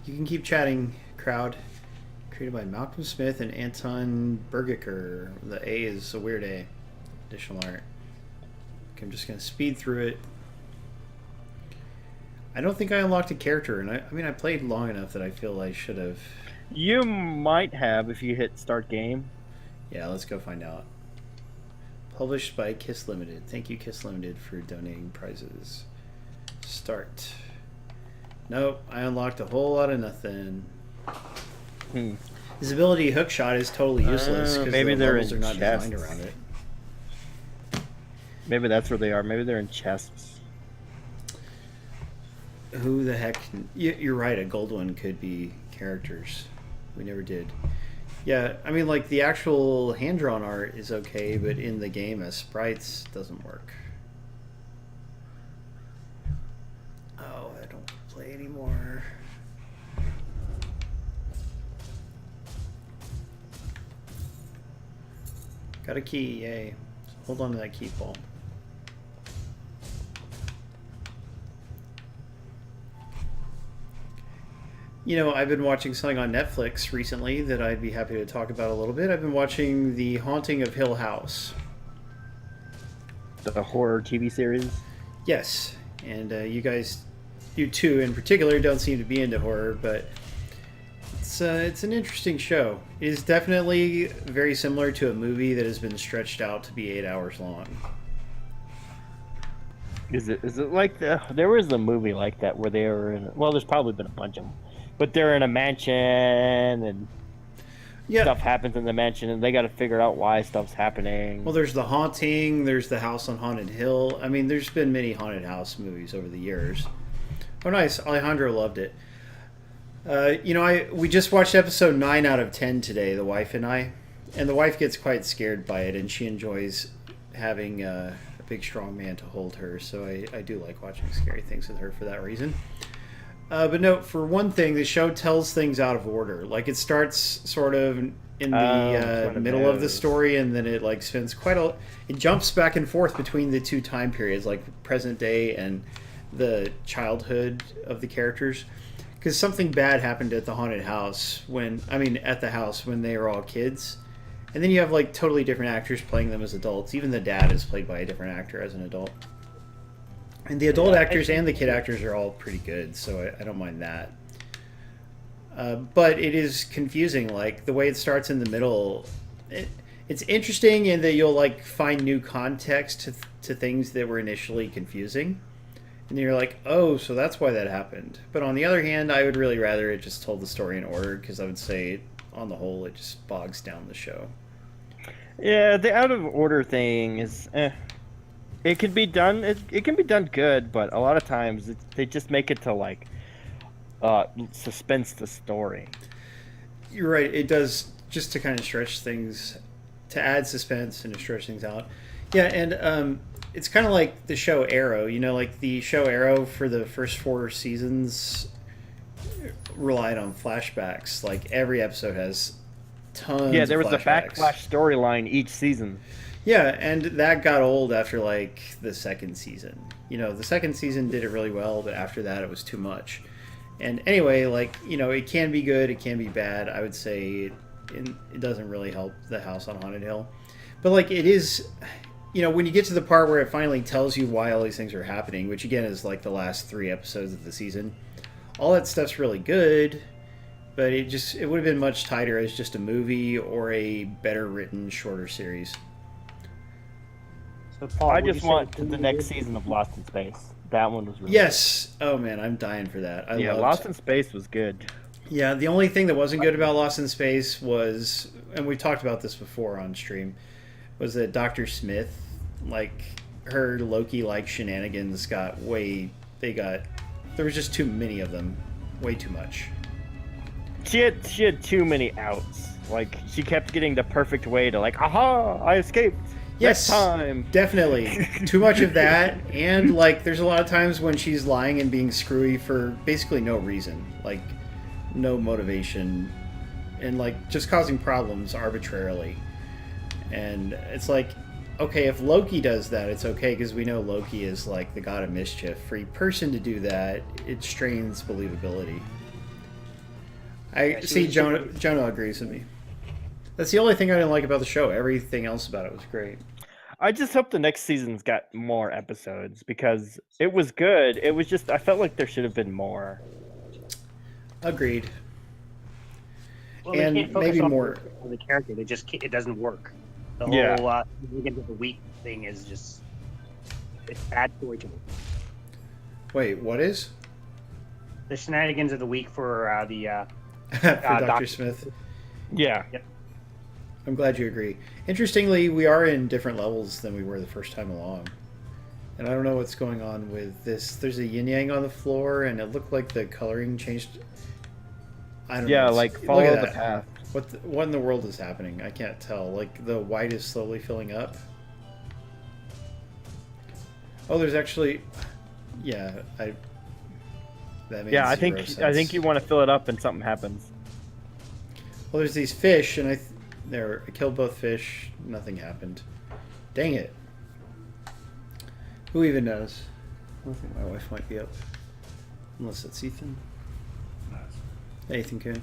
You can keep chatting, crowd. Created by Malcolm Smith and Anton Bergiker. The A is a weird A. Additional art. Okay, I'm just going to speed through it. I don't think I unlocked a character, and I mean, I played long enough that I feel I should have. You might have if you hit start game. Yeah, let's go find out. Published by Kiss Limited. Thank you, Kiss Limited, for donating prizes. Start. Nope, I unlocked a whole lot of nothing. His ability hookshot is totally useless because maybe the they're levels in are not chests. designed around it. Maybe that's where they are. Maybe they're in chests. Who the heck? You're right, a gold one could be characters. We never did. Yeah, I mean, like, the actual hand-drawn art is okay, but in the game as sprites doesn't work. Oh, I don't play anymore. Got a key, yay. Hold on to that key, Paul. You know, I've been watching something on Netflix recently that I'd be happy to talk about a little bit. I've been watching The Haunting of Hill House. The horror TV series. Yes, and you guys, you two in particular, don't seem to be into horror, but it's an interesting show. It is definitely very similar to a movie that has been stretched out to be 8 hours long. Is it like there was a movie like that where they were in, well, there's probably been a bunch of them, but they're in a mansion and stuff happens in the mansion and they got to figure out why stuff's happening. Well, there's The Haunting, there's The House on Haunted Hill. I mean, there's been many haunted house movies over the years. Oh, nice. Alejandro loved it. You know, we just watched episode 9 out of 10 today, the wife and I. And the wife gets quite scared by it, and she enjoys having a big, strong man to hold her. So I do like watching scary things with her for that reason. But no, for one thing, the show tells things out of order. Like, it starts sort of in the middle of the story, and then it like spends it jumps back and forth between the two time periods, like present day and the childhood of the characters. Because something bad happened at the haunted house at the house when they were all kids. And then you have like totally different actors playing them as adults. Even the dad is played by a different actor as an adult. And the adult actors and the kid actors are all pretty good, so I don't mind that. But it is confusing, like the way it starts in the middle. It's interesting in that you'll like find new context to things that were initially confusing. And you're like, oh, so that's why that happened. But on the other hand, I would really rather it just told the story in order, because I would say, on the whole, it just bogs down the show. Yeah, the out of order thing is, it can be done. It can be done good, but a lot of times they just make it to like suspense the story. You're right. It does, just to kind of stretch things, to add suspense and to stretch things out. Yeah, and it's kind of like the show Arrow. You know, like the show Arrow for the first 4 seasons relied on flashbacks. Like every episode has tons. Yeah, there was of a backflash storyline each season. Yeah, and that got old after like the second season. You know, the second season did it really well, but after that it was too much. And anyway, like, you know, it can be good, it can be bad. I would say it doesn't really help the House on Haunted Hill. But like it is, you know, when you get to the part where it finally tells you why all these things are happening, which again is like the last 3 episodes of the season, all that stuff's really good, but it would have been much tighter as just a movie or a better written, shorter series. So, Paul, I would just you want say- the next season of Lost in Space. That one was really Yes. Oh man, I'm dying for that. I loved Lost in Space was good. Yeah, the only thing that wasn't good about Lost in Space was, and we've talked about this before on stream, was that Dr. Smith, like, her Loki-like shenanigans there was just too many of them. way too much. She had too many outs. Like, she kept getting the perfect way to, like, aha, I escaped. Yes, Next time. definitely. Too much of that, and like, there's a lot of times when she's lying and being screwy for basically no reason, like no motivation, and like just causing problems arbitrarily. And it's like, okay, if Loki does that, it's okay because we know Loki is like the god of mischief. For a person to do that, it strains believability. I see. Jonah agrees with me. That's the only thing I didn't like about the show. Everything else about it was great. I just hope the next season's got more episodes because it was good. It was just I felt like there should have been more. Agreed. Well, And they can't focus maybe on more. the character. It doesn't work. The Yeah. whole weekend of the week thing is just it's bad storytelling. Wait, what is? The shenanigans of the week for the For Dr. Dr. Smith. Yeah. I'm glad you agree. Interestingly, we are in different levels than we were the first time along. And I don't know what's going on with this. There's a yin yang on the floor, and it looked like the coloring changed. I don't know. Yeah, It's- like look follow at the that. path. What in the world is happening? I can't tell. Like the white is slowly filling up. Oh, there's actually, yeah. That makes Yeah, I zero think sense. you want to fill it up and something happens. Well, there's these fish, and I killed both fish. Nothing happened. Dang it. Who even knows? I think my wife might be up. Unless it's Ethan. Hey, Ethan Coon.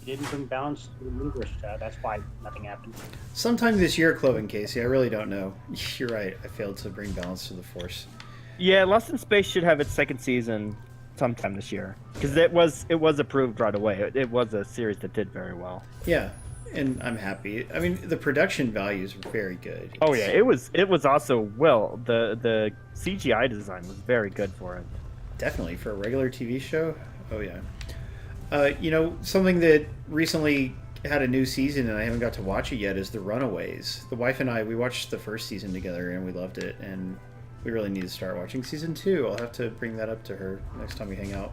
You didn't bring balance to the universe. That's why nothing happened. Sometime this year, Cloven Casey. I really don't know. You're right. I failed to bring balance to the Force. Yeah, Lost in Space should have its second season sometime this year because it was approved right away. It was a series that did very well. Yeah, and I'm happy. I mean, the production values were very good. Oh yeah, it was also the CGI design was very good for it. Definitely for a regular TV show. Oh yeah. Something that recently had a new season and I haven't got to watch it yet is The Runaways. The wife and I, we watched the first season together and we loved it, and we really need to start watching season 2. I'll have to bring that up to her next time we hang out.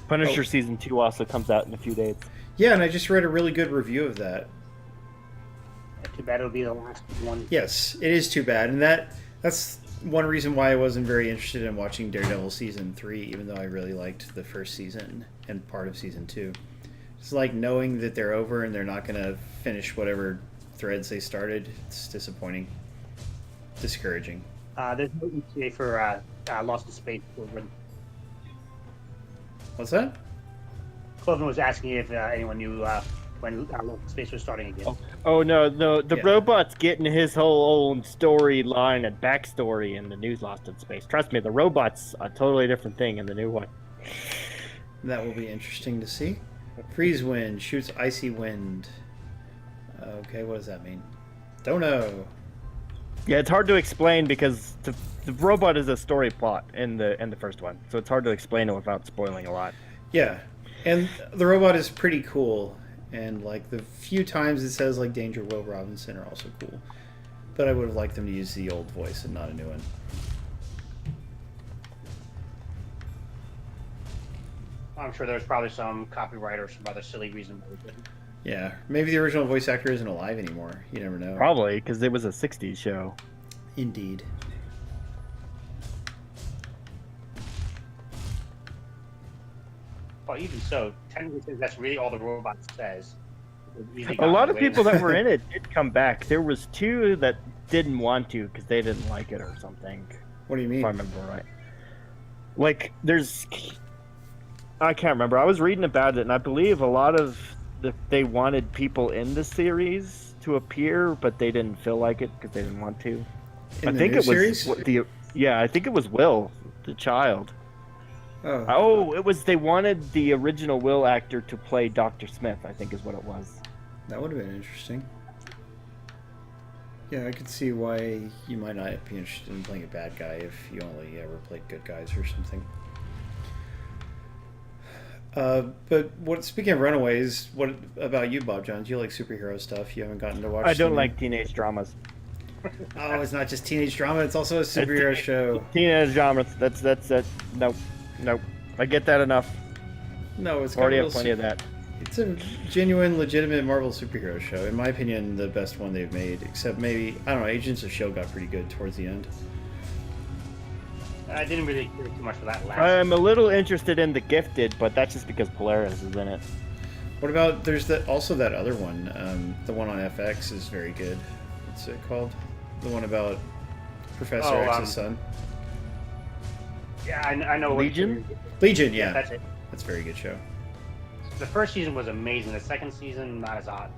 Punisher season 2 also comes out in a few days. Yeah, and I just read a really good review of that. Too bad it'll be the last one. Yes, it is too bad, and that's one reason why I wasn't very interested in watching Daredevil season 3, even though I really liked the first season and part of season 2. It's like knowing that they're over and they're not going to finish whatever threads they started. It's disappointing, discouraging. There's no ETA for Lost in Space. What's that? Cloven was asking if anyone knew when Lost in Space was starting again. Oh no, the Yeah. robot's getting his whole own storyline and backstory in the new Lost in Space. Trust me, the robot's a totally different thing in the new one. That will be interesting to see. Freeze wind shoots icy wind. Okay, what does that mean? Don't know. Yeah, it's hard to explain because the robot is a story plot in the first one, so it's hard to explain it without spoiling a lot. Yeah, and the robot is pretty cool, and like the few times it says like Danger Will Robinson are also cool, but I would have liked them to use the old voice and not a new one. I'm sure there's probably some copyright or some other silly reason why they didn't. Yeah, maybe the original voice actor isn't alive anymore. You never know. Probably because it was a '60s show. Indeed. Well, even so, technically that's really all the robot says. A lot of people that were in it did come back. There was 2 that didn't want to because they didn't like it or something. What do you mean? If I remember right. Like, I can't remember. I was reading about it, and I believe a lot of they wanted people in the series to appear, but they didn't feel like it because they didn't want to. In I the think new it was series? I think it was Will, the child. Oh, Oh, it was they wanted the original Will actor to play Dr. Smith, I think is what it was. that would have been interesting. Yeah, I could see why you might not be interested in playing a bad guy if you only ever played good guys or something. But speaking of Runaways, what about you, Bob Jones? You like superhero stuff? You haven't gotten to watch? I don't some- like teenage dramas. Oh, it's not just teenage drama; it's also a superhero show. Teenage genre. That's nope, nope. I get that enough. No, it's got Already real have plenty of that. It's a genuine, legitimate Marvel superhero show. In my opinion, the best one they've made. Except maybe, I don't know, Agents of S.H.I.E.L.D. got pretty good towards the end. I didn't really care too much for that last. I'm a little interested in The Gifted, but that's just because Polaris is in it. What about, there's also that other one. The one on FX is very good. What's it called? The one about Professor X's son. Yeah, I know. Legion? Legion, yeah. That's it. That's a very good show. The first season was amazing. The second season, not as hot.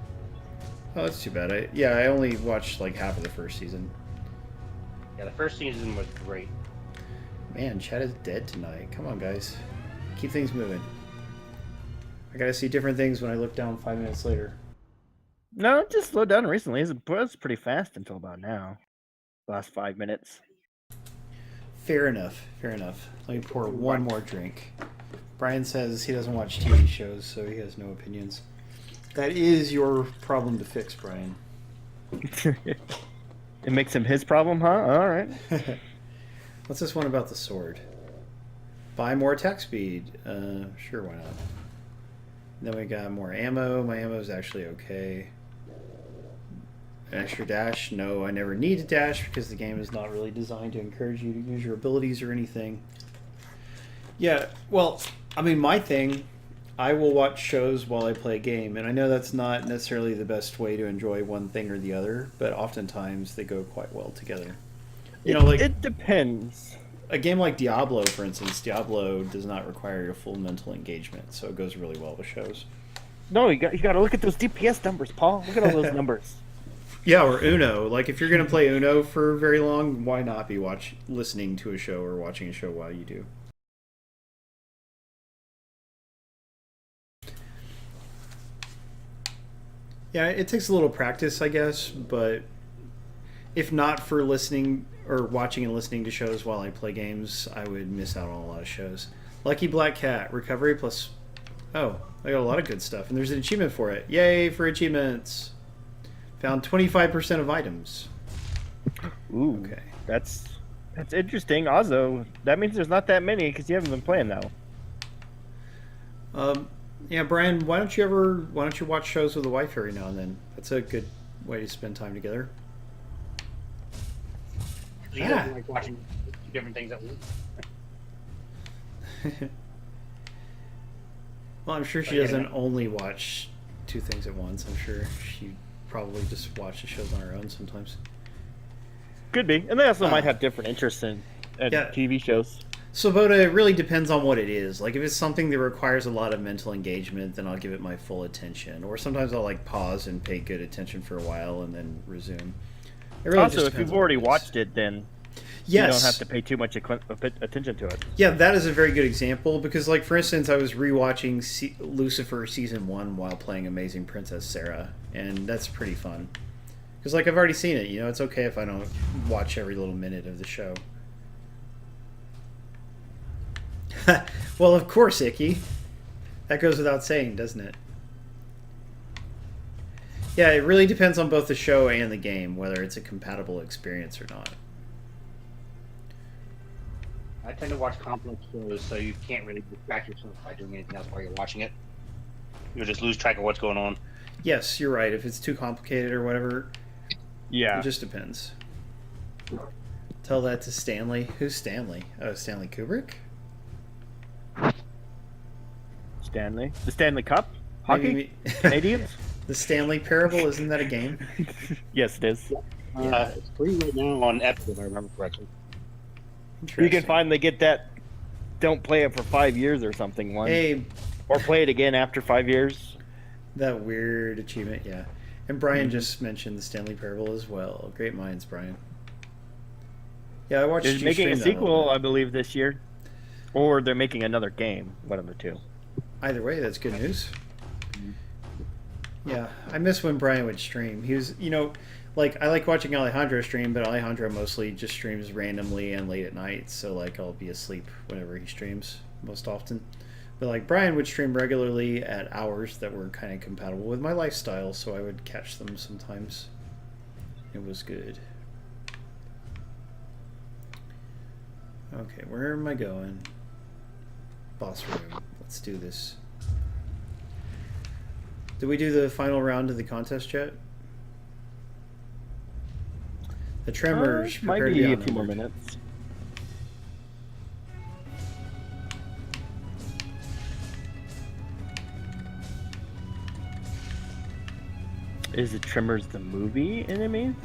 Oh, that's too bad. I only watched like half of the first season. Yeah, the first season was great. Man, Chad is dead tonight. Come on, guys. Keep things moving. I gotta see different things when I look down 5 minutes later. No, it just slowed down recently. It was pretty fast until about now. Last 5 minutes. Fair enough. Fair enough. Let me pour one more drink. Brian says he doesn't watch TV shows, so he has no opinions. That is your problem to fix, Brian. It makes him his problem, huh? All right. What's this one about the sword? Buy more attack speed. Sure, why not? Then we got more ammo. My ammo is actually okay. An extra dash? No, I never need a dash because the game is not really designed to encourage you to use your abilities or anything. Yeah, well, I mean, my thing, I will watch shows while I play a game, and I know that's not necessarily the best way to enjoy one thing or the other, but oftentimes they go quite well together. You know, like it depends. A game like Diablo, for instance, Diablo does not require a full mental engagement, so it goes really well with shows. No, you got to look at those DPS numbers, Paul. Look at all those numbers. Yeah, or Uno. Like, if you're going to play Uno for very long, why not be listening to a show or watching a show while you do? Yeah, it takes a little practice, I guess, but if not for listening or watching and listening to shows while I play games, I would miss out on a lot of shows. Lucky Black Cat, recovery plus... Oh, I got a lot of good stuff, and there's an achievement for it. Yay for achievements! Found 25% of items. Ooh, okay. That's interesting. Also, that means there's not that many because you haven't been playing that one. Yeah, Brian, why don't you watch shows with a wife every now and then? That's a good way to spend time together. He doesn't like watching different things at once. Well, I'm sure she doesn't only watch two things at once. I'm sure she probably just watches shows on her own sometimes. Could be. And they also might have different interests in TV shows. So, Boda, it really depends on what it is. Like, if it's something that requires a lot of mental engagement, then I'll give it my full attention. Or sometimes I'll, like, pause and pay good attention for a while and then resume. It really Also, if you've already watched it, then you don't have to pay too much attention to it. Yeah, that is a very good example because, like, for instance, I was rewatching Lucifer Season 1 while playing Amazing Princess Sarah, and that's pretty fun. Because, like, I've already seen it, you know, it's okay if I don't watch every little minute of the show. Well, of course, Icky. That goes without saying, doesn't it? Yeah, it really depends on both the show and the game, whether it's a compatible experience or not. I tend to watch complex shows, so you can't really distract yourself by doing anything else while you're watching it. You'll just lose track of what's going on. Yes, you're right. If it's too complicated or whatever, it just depends. Tell that to Stanley. Who's Stanley? Oh, Stanley Kubrick? Stanley? The Stanley Cup? Hockey? Canadians? The Stanley Parable, isn't that a game? Yes, it is. It's free right now on Epic, if I remember correctly. You can finally get that don't play it for 5 years or something one. Hey. Or play it again after 5 years. That weird achievement, yeah. And Brian just mentioned the Stanley Parable as well. Great minds, Brian. Yeah, I watched They're you making a stream that sequel, I believe, this year. Or they're making another game. One of the two. Either way, that's good news. Yeah, I miss when Brian would stream. He was, you know, like, I like watching Alejandro stream, but Alejandro mostly just streams randomly and late at night, so, like, I'll be asleep whenever he streams most often. But, like, Brian would stream regularly at hours that were kind of compatible with my lifestyle, so I would catch them sometimes. It was good. Okay, where am I going? Boss room. Let's do this. Did we do the final round of the contest yet? The Tremors. Might prepare to be a few outnumbered. more minutes. Is it Tremors the movie enemy?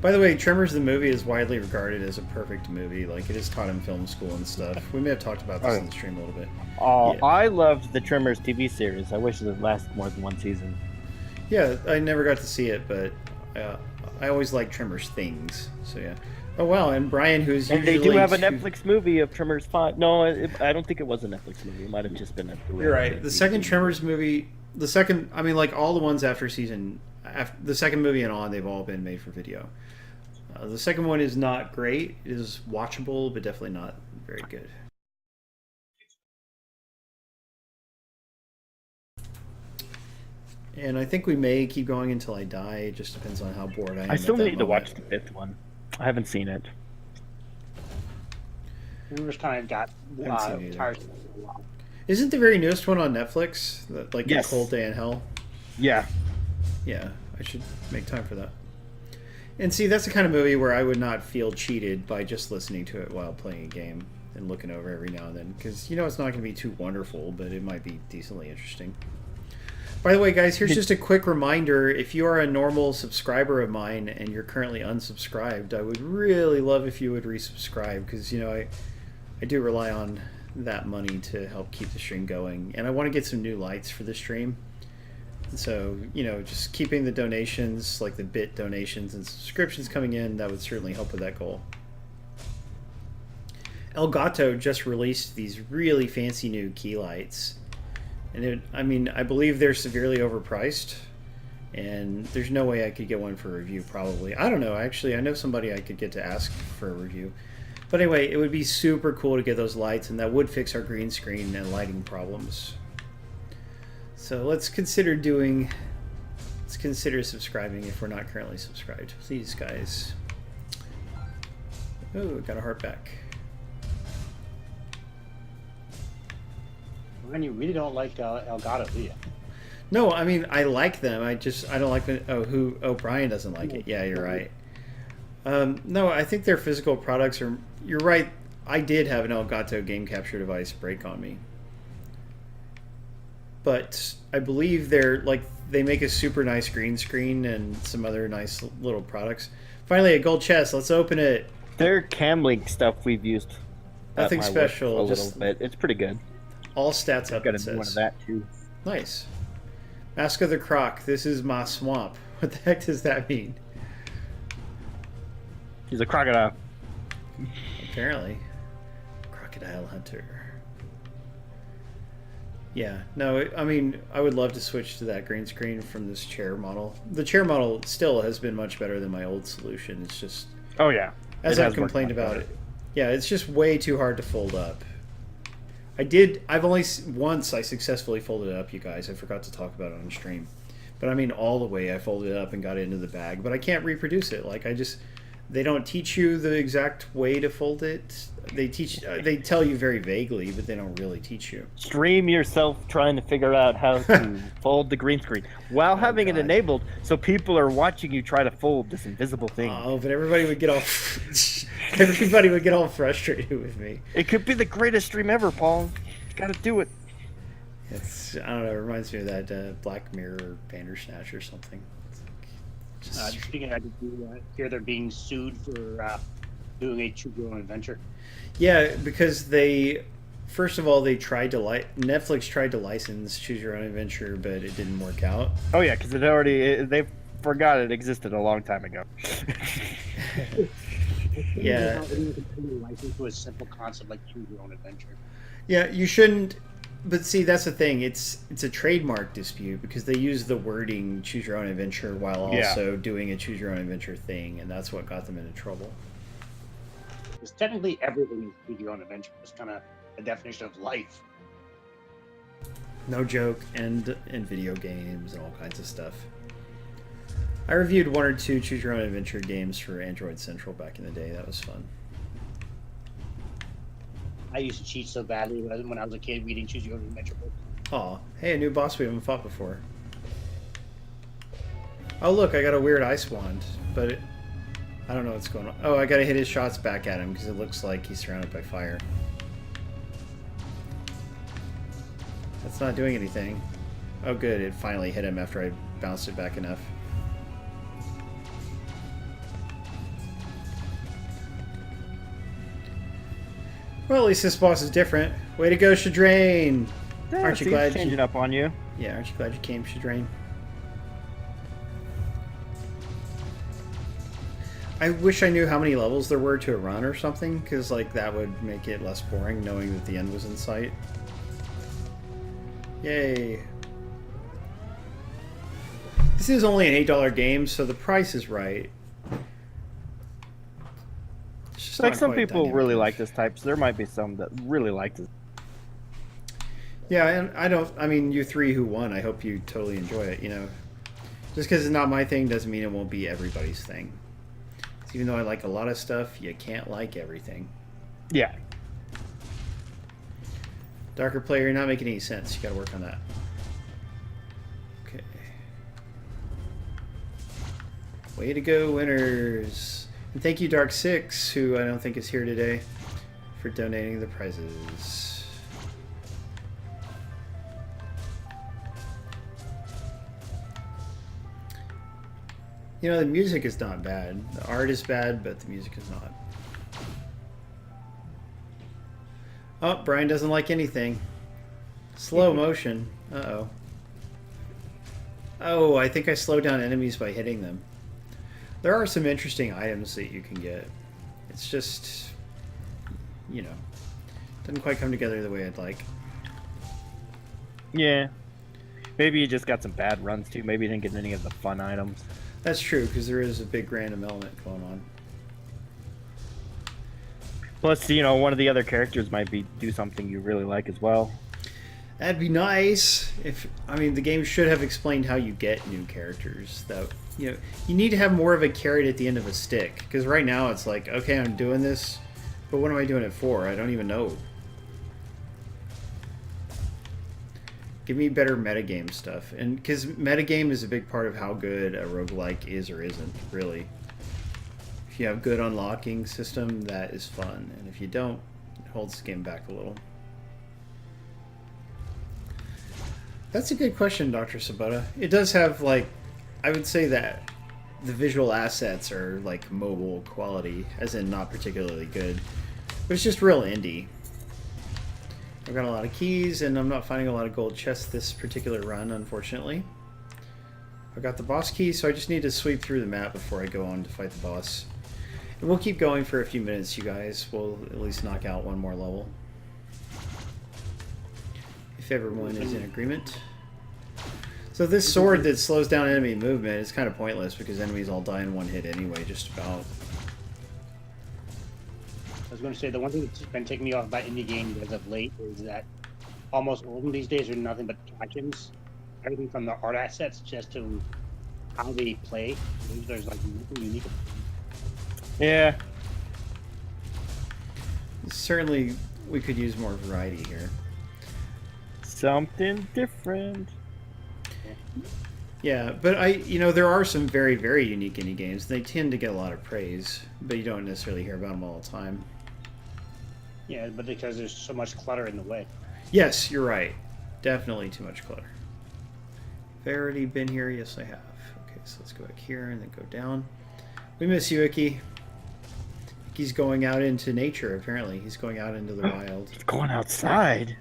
By the way, Tremors the movie is widely regarded as a perfect movie. Like, it is taught in film school and stuff. We may have talked about this Okay. in the stream a little bit. Oh, Yeah. I loved the Tremors TV series. I wish it had lasted more than one season. Yeah, I never got to see it, but I always like Tremors things. So yeah. Oh wow, and Brian, who's And usually they do have a too- Netflix movie of Tremors 5. No, I don't think it was a Netflix movie. It might have just been a. You're right. The second Tremors movie, I mean, like all the ones after the second movie and on, they've all been made for video. The second one is not great. It is watchable, but definitely not very good. And I think we may keep going until I die. It just depends on how bored I am. I still at that need to moment. watch the fifth one. I haven't seen it. We just kind of got Haven't seen it either. tired of it for a while. Isn't the very newest one on Netflix? Like Yes. A Cold Day in Hell? Yeah. Yeah, I should make time for that. And see, that's the kind of movie where I would not feel cheated by just listening to it while playing a game and looking over every now and then. Because, you know, it's not going to be too wonderful, but it might be decently interesting. By the way, guys, here's just a quick reminder. If you are a normal subscriber of mine and you're currently unsubscribed, I would really love if you would resubscribe. Because, you know, I do rely on that money to help keep the stream going. And I want to get some new lights for the stream. So, you know, just keeping the donations, like the bit donations and subscriptions coming in, that would certainly help with that goal. Elgato just released these really fancy new key lights. And I mean, I believe they're severely overpriced. And there's no way I could get one for a review, probably. I don't know, actually. I know somebody I could get to ask for a review. But anyway, it would be super cool to get those lights, and that would fix our green screen and lighting problems. So let's consider subscribing if we're not currently subscribed. Please, guys. Oh, got a heart back. Man, you really don't like Elgato, do you? No, I mean, I like them. I don't like them. Oh, Brian doesn't like it. Yeah, you're right. No, I think their physical products are... You're right. I did have an Elgato game capture device break on me. But I believe they make a super nice green screen and some other nice little products. Finally, a gold chest. Let's open it. Their Camlink stuff we've used. at Nothing my work special, A just- little bit. It's pretty good. All stats up, Got it a new one of says. that too. Nice. Mask of the Croc. This is my swamp. What the heck does that mean? He's a crocodile. Apparently. Crocodile Hunter. Yeah, no, I mean, I would love to switch to that green screen from this chair model. The chair model still has been much better than my old solution. It's just, Oh yeah. as It I've has worked complained much about better. it, yeah, it's just way too hard to fold up. I've only once I successfully folded it up, you guys. I forgot to talk about it on stream. But I mean, all the way I folded it up and got it into the bag. But I can't reproduce it. Like, they don't teach you the exact way to fold it. They tell you very vaguely, but they don't really teach you. Stream yourself trying to figure out how to fold the green screen while having it God. enabled, so people are watching you try to fold this invisible thing. Oh, but everybody would get all frustrated with me. It could be the greatest stream ever, Paul. You gotta do it. I don't know. It reminds me of that Black Mirror Bandersnatch or something. It's like, just, Speaking of, did you hear they're being sued for doing a Choose Your Own Adventure? yeah, because first of all, Netflix tried to license Choose Your Own Adventure, but it didn't work out. Oh yeah, because they forgot it existed a long time ago. Yeah. License to a simple concept like Choose Your Own Adventure. Yeah, you shouldn't. But see, that's the thing. It's a trademark dispute because they use the wording "Choose Your Own Adventure" while also doing a Choose Your Own Adventure thing, and that's what got them into trouble. Because technically everything is Choose Your Own Adventure. It's kind of a definition of life. No joke, and in video games and all kinds of stuff. I reviewed 1 or 2 Choose Your Own Adventure games for Android Central back in the day. That was fun. I used to cheat so badly when I was a kid reading Choose Your Own Adventure books. Aw, hey, a new boss we haven't fought before. Oh look, I got a weird ice wand, but I don't know what's going on. Oh, I gotta hit his shots back at him because it looks like he's surrounded by fire. That's not doing anything. Oh good, it finally hit him after I bounced it back enough. Well, at least this boss is different. Way to go, Shadrain! Yeah, Aren't you seems glad changing you... up on you? Yeah, aren't you glad you came, Shadrain? I wish I knew how many levels there were to a run or something, because like that would make it less boring knowing that the end was in sight. Yay! This is only an $8 game, so the price is right. It's just Like not some quite people dynamic really enough. like this type, so there might be some that really like this. Yeah, and I mean, you three who won, I hope you totally enjoy it, you know. Just because it's not my thing doesn't mean it won't be everybody's thing. Even though I like a lot of stuff, you can't like everything. Yeah. Darker player, you're not making any sense. You gotta work on that. Okay. Way to go, winners. And thank you, Dark6, who I don't think is here today, for donating the prizes. You know, the music is not bad. The art is bad, but the music is not. Oh, Brian doesn't like anything. Slow motion. Uh-oh. Oh, I think I slowed down enemies by hitting them. There are some interesting items that you can get. It's just, you know, doesn't quite come together the way I'd like. Yeah. Maybe you just got some bad runs too. Maybe you didn't get any of the fun items. That's true, because there is a big random element going on. Plus, you know, one of the other characters might do something you really like as well. That'd be nice. I mean, the game should have explained how you get new characters. That, you know, you need to have more of a carrot at the end of a stick. Because right now it's like, okay, I'm doing this, but what am I doing it for? I don't even know. Give me better metagame stuff. And because metagame is a big part of how good a roguelike is or isn't, really. If you have good unlocking system, that is fun. And if you don't, it holds the game back a little. That's a good question, Dr. Sabota. It does have, like, I would say that the visual assets are, like, mobile quality, as in not particularly good. But it's just real indie. I've got a lot of keys, and I'm not finding a lot of gold chests this particular run, unfortunately. I've got the boss key, so I just need to sweep through the map before I go on to fight the boss. And we'll keep going for a few minutes, you guys. We'll at least knock out one more level. If everyone is in agreement. So this sword that slows down enemy movement is kind of pointless because enemies all die in one hit anyway, just about. I was going to say, the one thing that's been taking me off about indie games as of late is that almost all of them these days are nothing but captions. Everything from the art assets just to how they play. There's like nothing unique. Yeah. Certainly, we could use more variety here. Something different. Yeah, but you know, there are some very, very unique indie games. They tend to get a lot of praise, but you don't necessarily hear about them all the time. Yeah, but because there's so much clutter in the way. Yes, you're right. Definitely too much clutter. Have I already been here? Yes, I have. Okay, so let's go back here and then go down. We miss you, Icky. Icky's going out into nature, apparently. He's going out into the wild. He's going outside.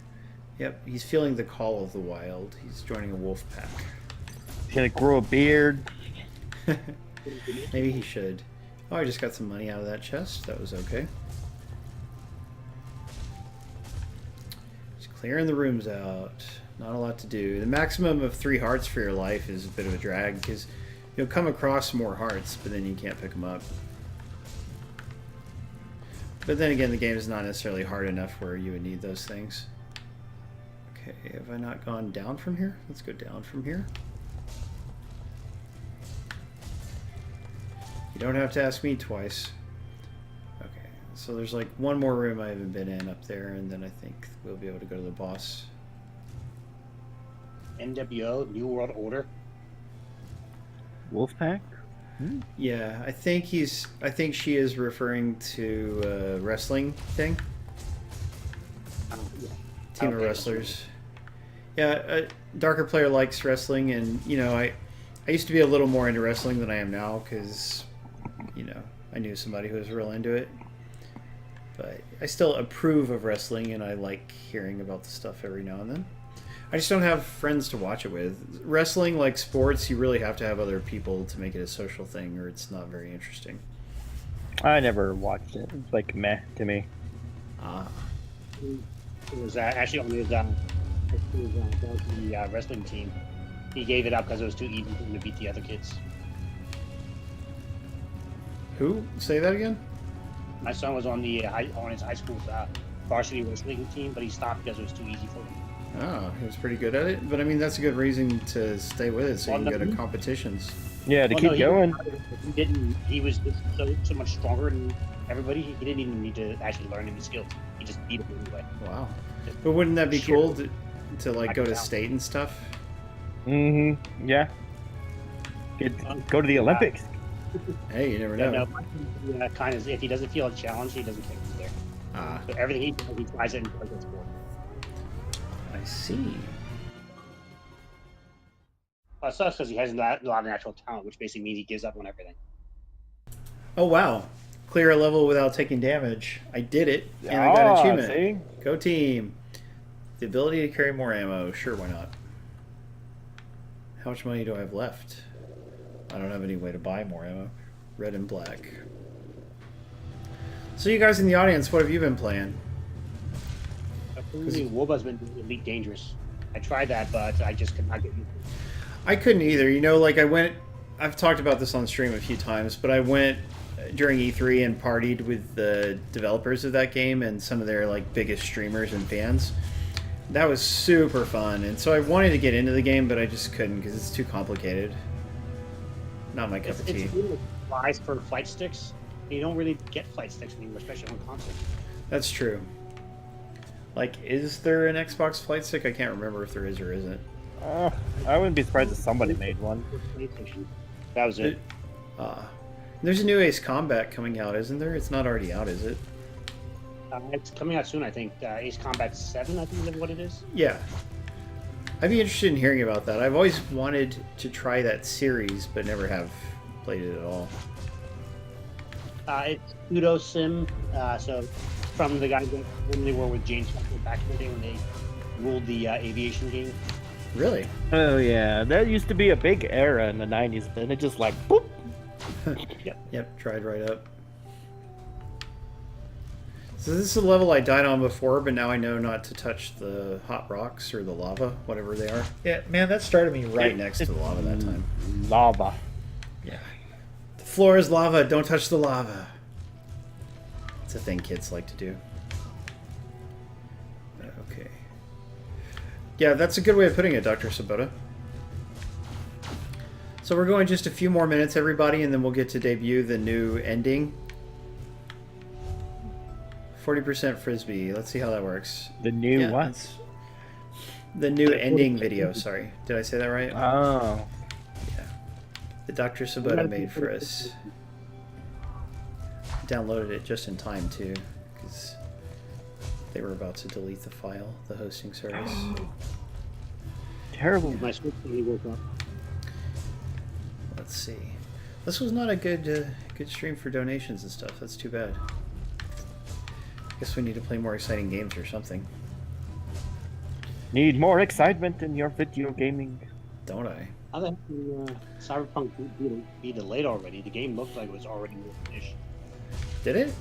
Yep, he's feeling the call of the wild. He's joining a wolf pack. He's gonna grow a beard. Maybe he should. Oh, I just got some money out of that chest. That was okay. Just clearing the rooms out. Not a lot to do. The maximum of 3 hearts for your life is a bit of a drag because you'll come across more hearts, but then you can't pick them up. But then again, the game is not necessarily hard enough where you would need those things. Okay, have I not gone down from here? Let's go down from here. You don't have to ask me twice. Okay, So there's like one more room I haven't been in up there, and then I think we'll be able to go to the boss. NWO, New World Order. Wolfpack? Yeah, I think she is referring to wrestling thing. Yeah. Team of wrestlers. Yeah, Darker Player likes wrestling, and you know, I used to be a little more into wrestling than I am now because, you know, I knew somebody who was real into it. But I still approve of wrestling, and I like hearing about the stuff every now and then. I just don't have friends to watch it with. Wrestling, like sports, you really have to have other people to make it a social thing, or it's not very interesting. I never watched it. It's like meh to me. It was actually on his the wrestling team. He gave it up because it was too easy for him to beat the other kids. Who? Say that again? My son was on his high school's varsity wrestling team, but he stopped because it was too easy for him. Oh, he was pretty good at it. But I mean, that's a good reason to stay with it, so you can go to competitions. Yeah, to keep going. He didn't. He was so much stronger than everybody. He didn't even need to actually learn any skills. He just beat them anyway. Wow. But wouldn't that be cool to like go to state and stuff? Mm-hmm. Yeah. Go to the Olympics. Hey, you never know. No, kind of. If he doesn't feel a challenge, he doesn't take it there. So everything he does, he tries it and plays it sport. I see. Well, it sucks because he has a lot of natural talent, which basically means he gives up on everything. Oh wow! Clear a level without taking damage. I did it, and I got an achievement. See? Go team! The ability to carry more ammo. Sure, why not? How much money do I have left? I don't have any way to buy more ammo. Red and black. So you guys in the audience, what have you been playing? Woba's been Elite Dangerous. I tried that, but I just could not get used to it. I couldn't either. You know, like I've talked about this on stream a few times, but I went during E3 and partied with the developers of that game and some of their like biggest streamers and fans. That was super fun, and so I wanted to get into the game, but I just couldn't because it's too complicated. Not my cup of tea. It's really wise for flight sticks. You don't really get flight sticks anymore, especially on console. That's true. Like, is there an Xbox flight stick? I can't remember if there is or isn't. I wouldn't be surprised if somebody made one. That was it. There's a new Ace Combat coming out, isn't there? It's not already out, is it? It's coming out soon, I think. Ace Combat 7, I think is what it is. Yeah. I'd be interested in hearing about that. I've always wanted to try that series, but never have played it at all. It's pseudo sim, so from the guys that formerly were with James back in the day when they ruled the aviation game. Really? Oh yeah, that used to be a big era in the 90s, and it just like boop. Yep, dried right up. So this is a level I died on before, but now I know not to touch the hot rocks or the lava, whatever they are. Yeah, man, that started me right next to the lava that time. Lava. Yeah. The floor is lava, don't touch the lava. It's a thing kids like to do. Okay. Yeah, that's a good way of putting it, Dr. Sabota. So we're going just a few more minutes, everybody, and then we'll get to debut the new ending. 40% frisbee. Let's see how that works. The new what? The new ending video. Sorry, did I say that right? Oh. Yeah. The Dr. Sabota made for us. Downloaded it just in time too, because they were about to delete the file, the hosting service. Terrible. My Switch really woke up. Let's see. This was not a good stream for donations and stuff. That's too bad. Guess we need to play more exciting games or something. Need more excitement in your video gaming. Don't I? How the heck did Cyberpunk be delayed already? The game looked like it was already finished. Did it?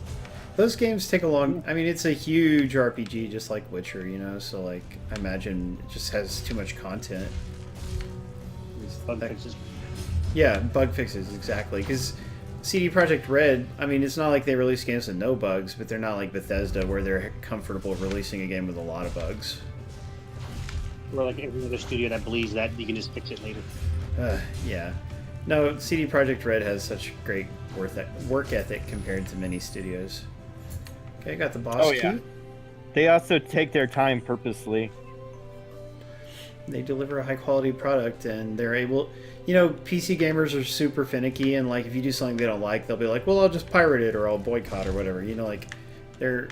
Those games take a long... I mean, it's a huge RPG, just like Witcher, you know? So, like, I imagine it just has too much content. Bug fixes. Yeah, bug fixes, exactly. Because CD Projekt Red, I mean, it's not like they release games with no bugs, but they're not like Bethesda, where they're comfortable releasing a game with a lot of bugs. Or like every other studio that believes that you can just fix it later. Yeah. No, CD Projekt Red has such great work ethic compared to many studios. Okay, got the boss Oh, key. yeah. They also take their time purposely. They deliver a high quality product, and they're able. You know, PC gamers are super finicky, and like if you do something they don't like, they'll be like, "Well, I'll just pirate it or I'll boycott or whatever." You know, like they're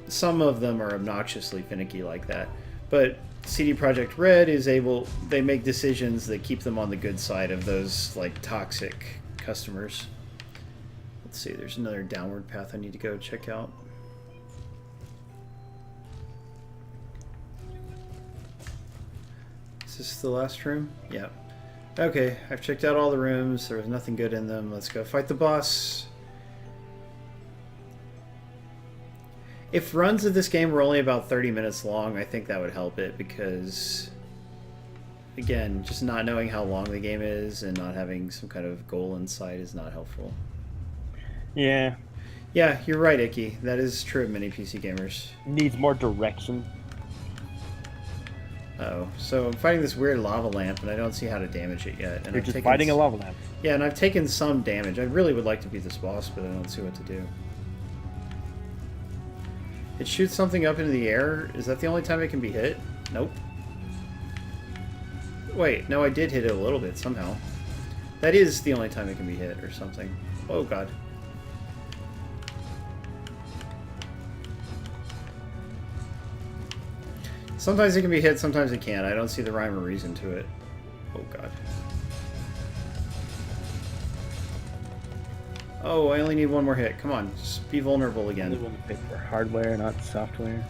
some of them are obnoxiously finicky like that, but CD Projekt Red is able. They make decisions that keep them on the good side of those like toxic customers. Let's see. There's another downward path I need to go check out. Is this the last room? Yeah. Okay, I've checked out all the rooms. There was nothing good in them. Let's go fight the boss. If runs of this game were only about 30 minutes long, I think that would help it because, again, just not knowing how long the game is and not having some kind of goal in sight is not helpful. Yeah. Yeah, you're right, Icky. That is true of many PC gamers. Needs more direction. Uh-oh. So I'm fighting this weird lava lamp, and I don't see how to damage it yet. And You're just fighting a lava lamp. Yeah, and I've taken some damage. I really would like to beat this boss, but I don't see what to do. It shoots something up into the air. Is that the only time it can be hit? Nope. Wait, no, I did hit it a little bit somehow. That is the only time it can be hit or something. Oh, God. Sometimes it can be hit, sometimes it can't. I don't see the rhyme or reason to it. Oh, God. Oh, I only need one more hit. Come on, just be vulnerable again. Only one to pick for hardware, not software.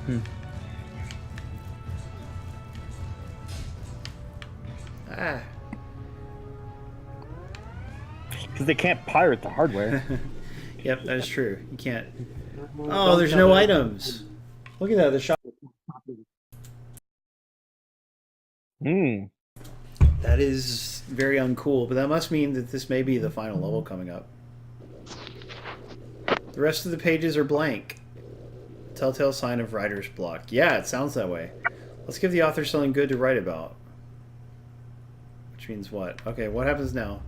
Ah. Because they can't pirate the hardware. Yep, that is true. You can't. Oh, there's no items. Look at that, the shop. That is very uncool, but that must mean that this may be the final level coming up. The rest of the pages are blank. Telltale sign of writer's block. Yeah, it sounds that way. Let's give the author something good to write about. Which means what? Okay, what happens now?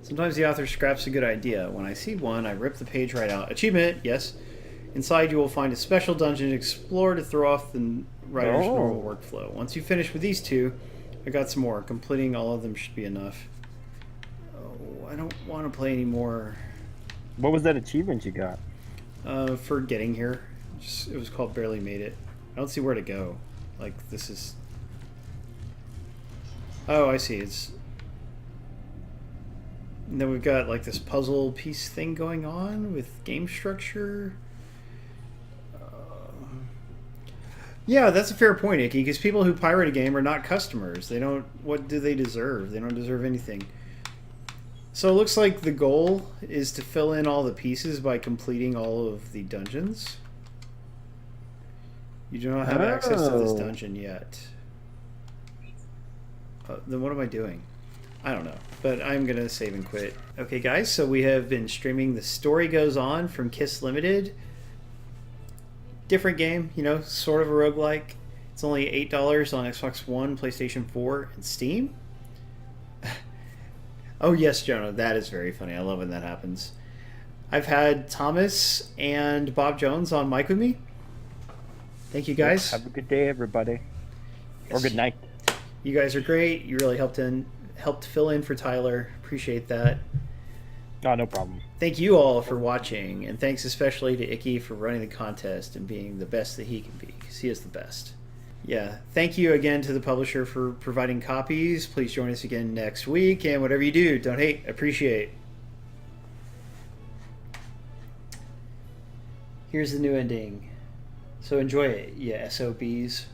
Sometimes the author scraps a good idea. When I see one, I rip the page right out. Achievement, yes. Inside you will find a special dungeon to explore to throw off the writer's normal workflow. Once you finish with these two, I got some more. Completing all of them should be enough. Oh, I don't want to play anymore. What was that achievement you got? For getting here. It was called Barely Made It. I don't see where to go. Like, this is... Oh, I see. It's... And then we've got, like, this puzzle piece thing going on with game structure. Yeah, that's a fair point, Icky, because people who pirate a game are not customers. They don't... What do they deserve? They don't deserve anything. So it looks like the goal is to fill in all the pieces by completing all of the dungeons. You do not have access to this dungeon yet. Then what am I doing? I don't know, but I'm going to save and quit. Okay, guys, so we have been streaming The Story Goes On from Kiss Limited. Different game, you know, sort of a roguelike. It's only $8 on Xbox One, PlayStation 4, and Steam. Oh, yes, Jonah, that is very funny. I love when that happens. I've had Thomas and Bob Jones on mic with me. Thank you, guys. Have a good day, everybody. Yes. Or good night. You guys are great. You really helped fill in for Tyler. Appreciate that. Oh, no problem. Thank you all for watching, and thanks especially to Icky for running the contest and being the best that he can be, because he is the best. Yeah, thank you again to the publisher for providing copies. Please join us again next week, and whatever you do, don't hate, appreciate. Here's the new ending. So enjoy it, you SOBs.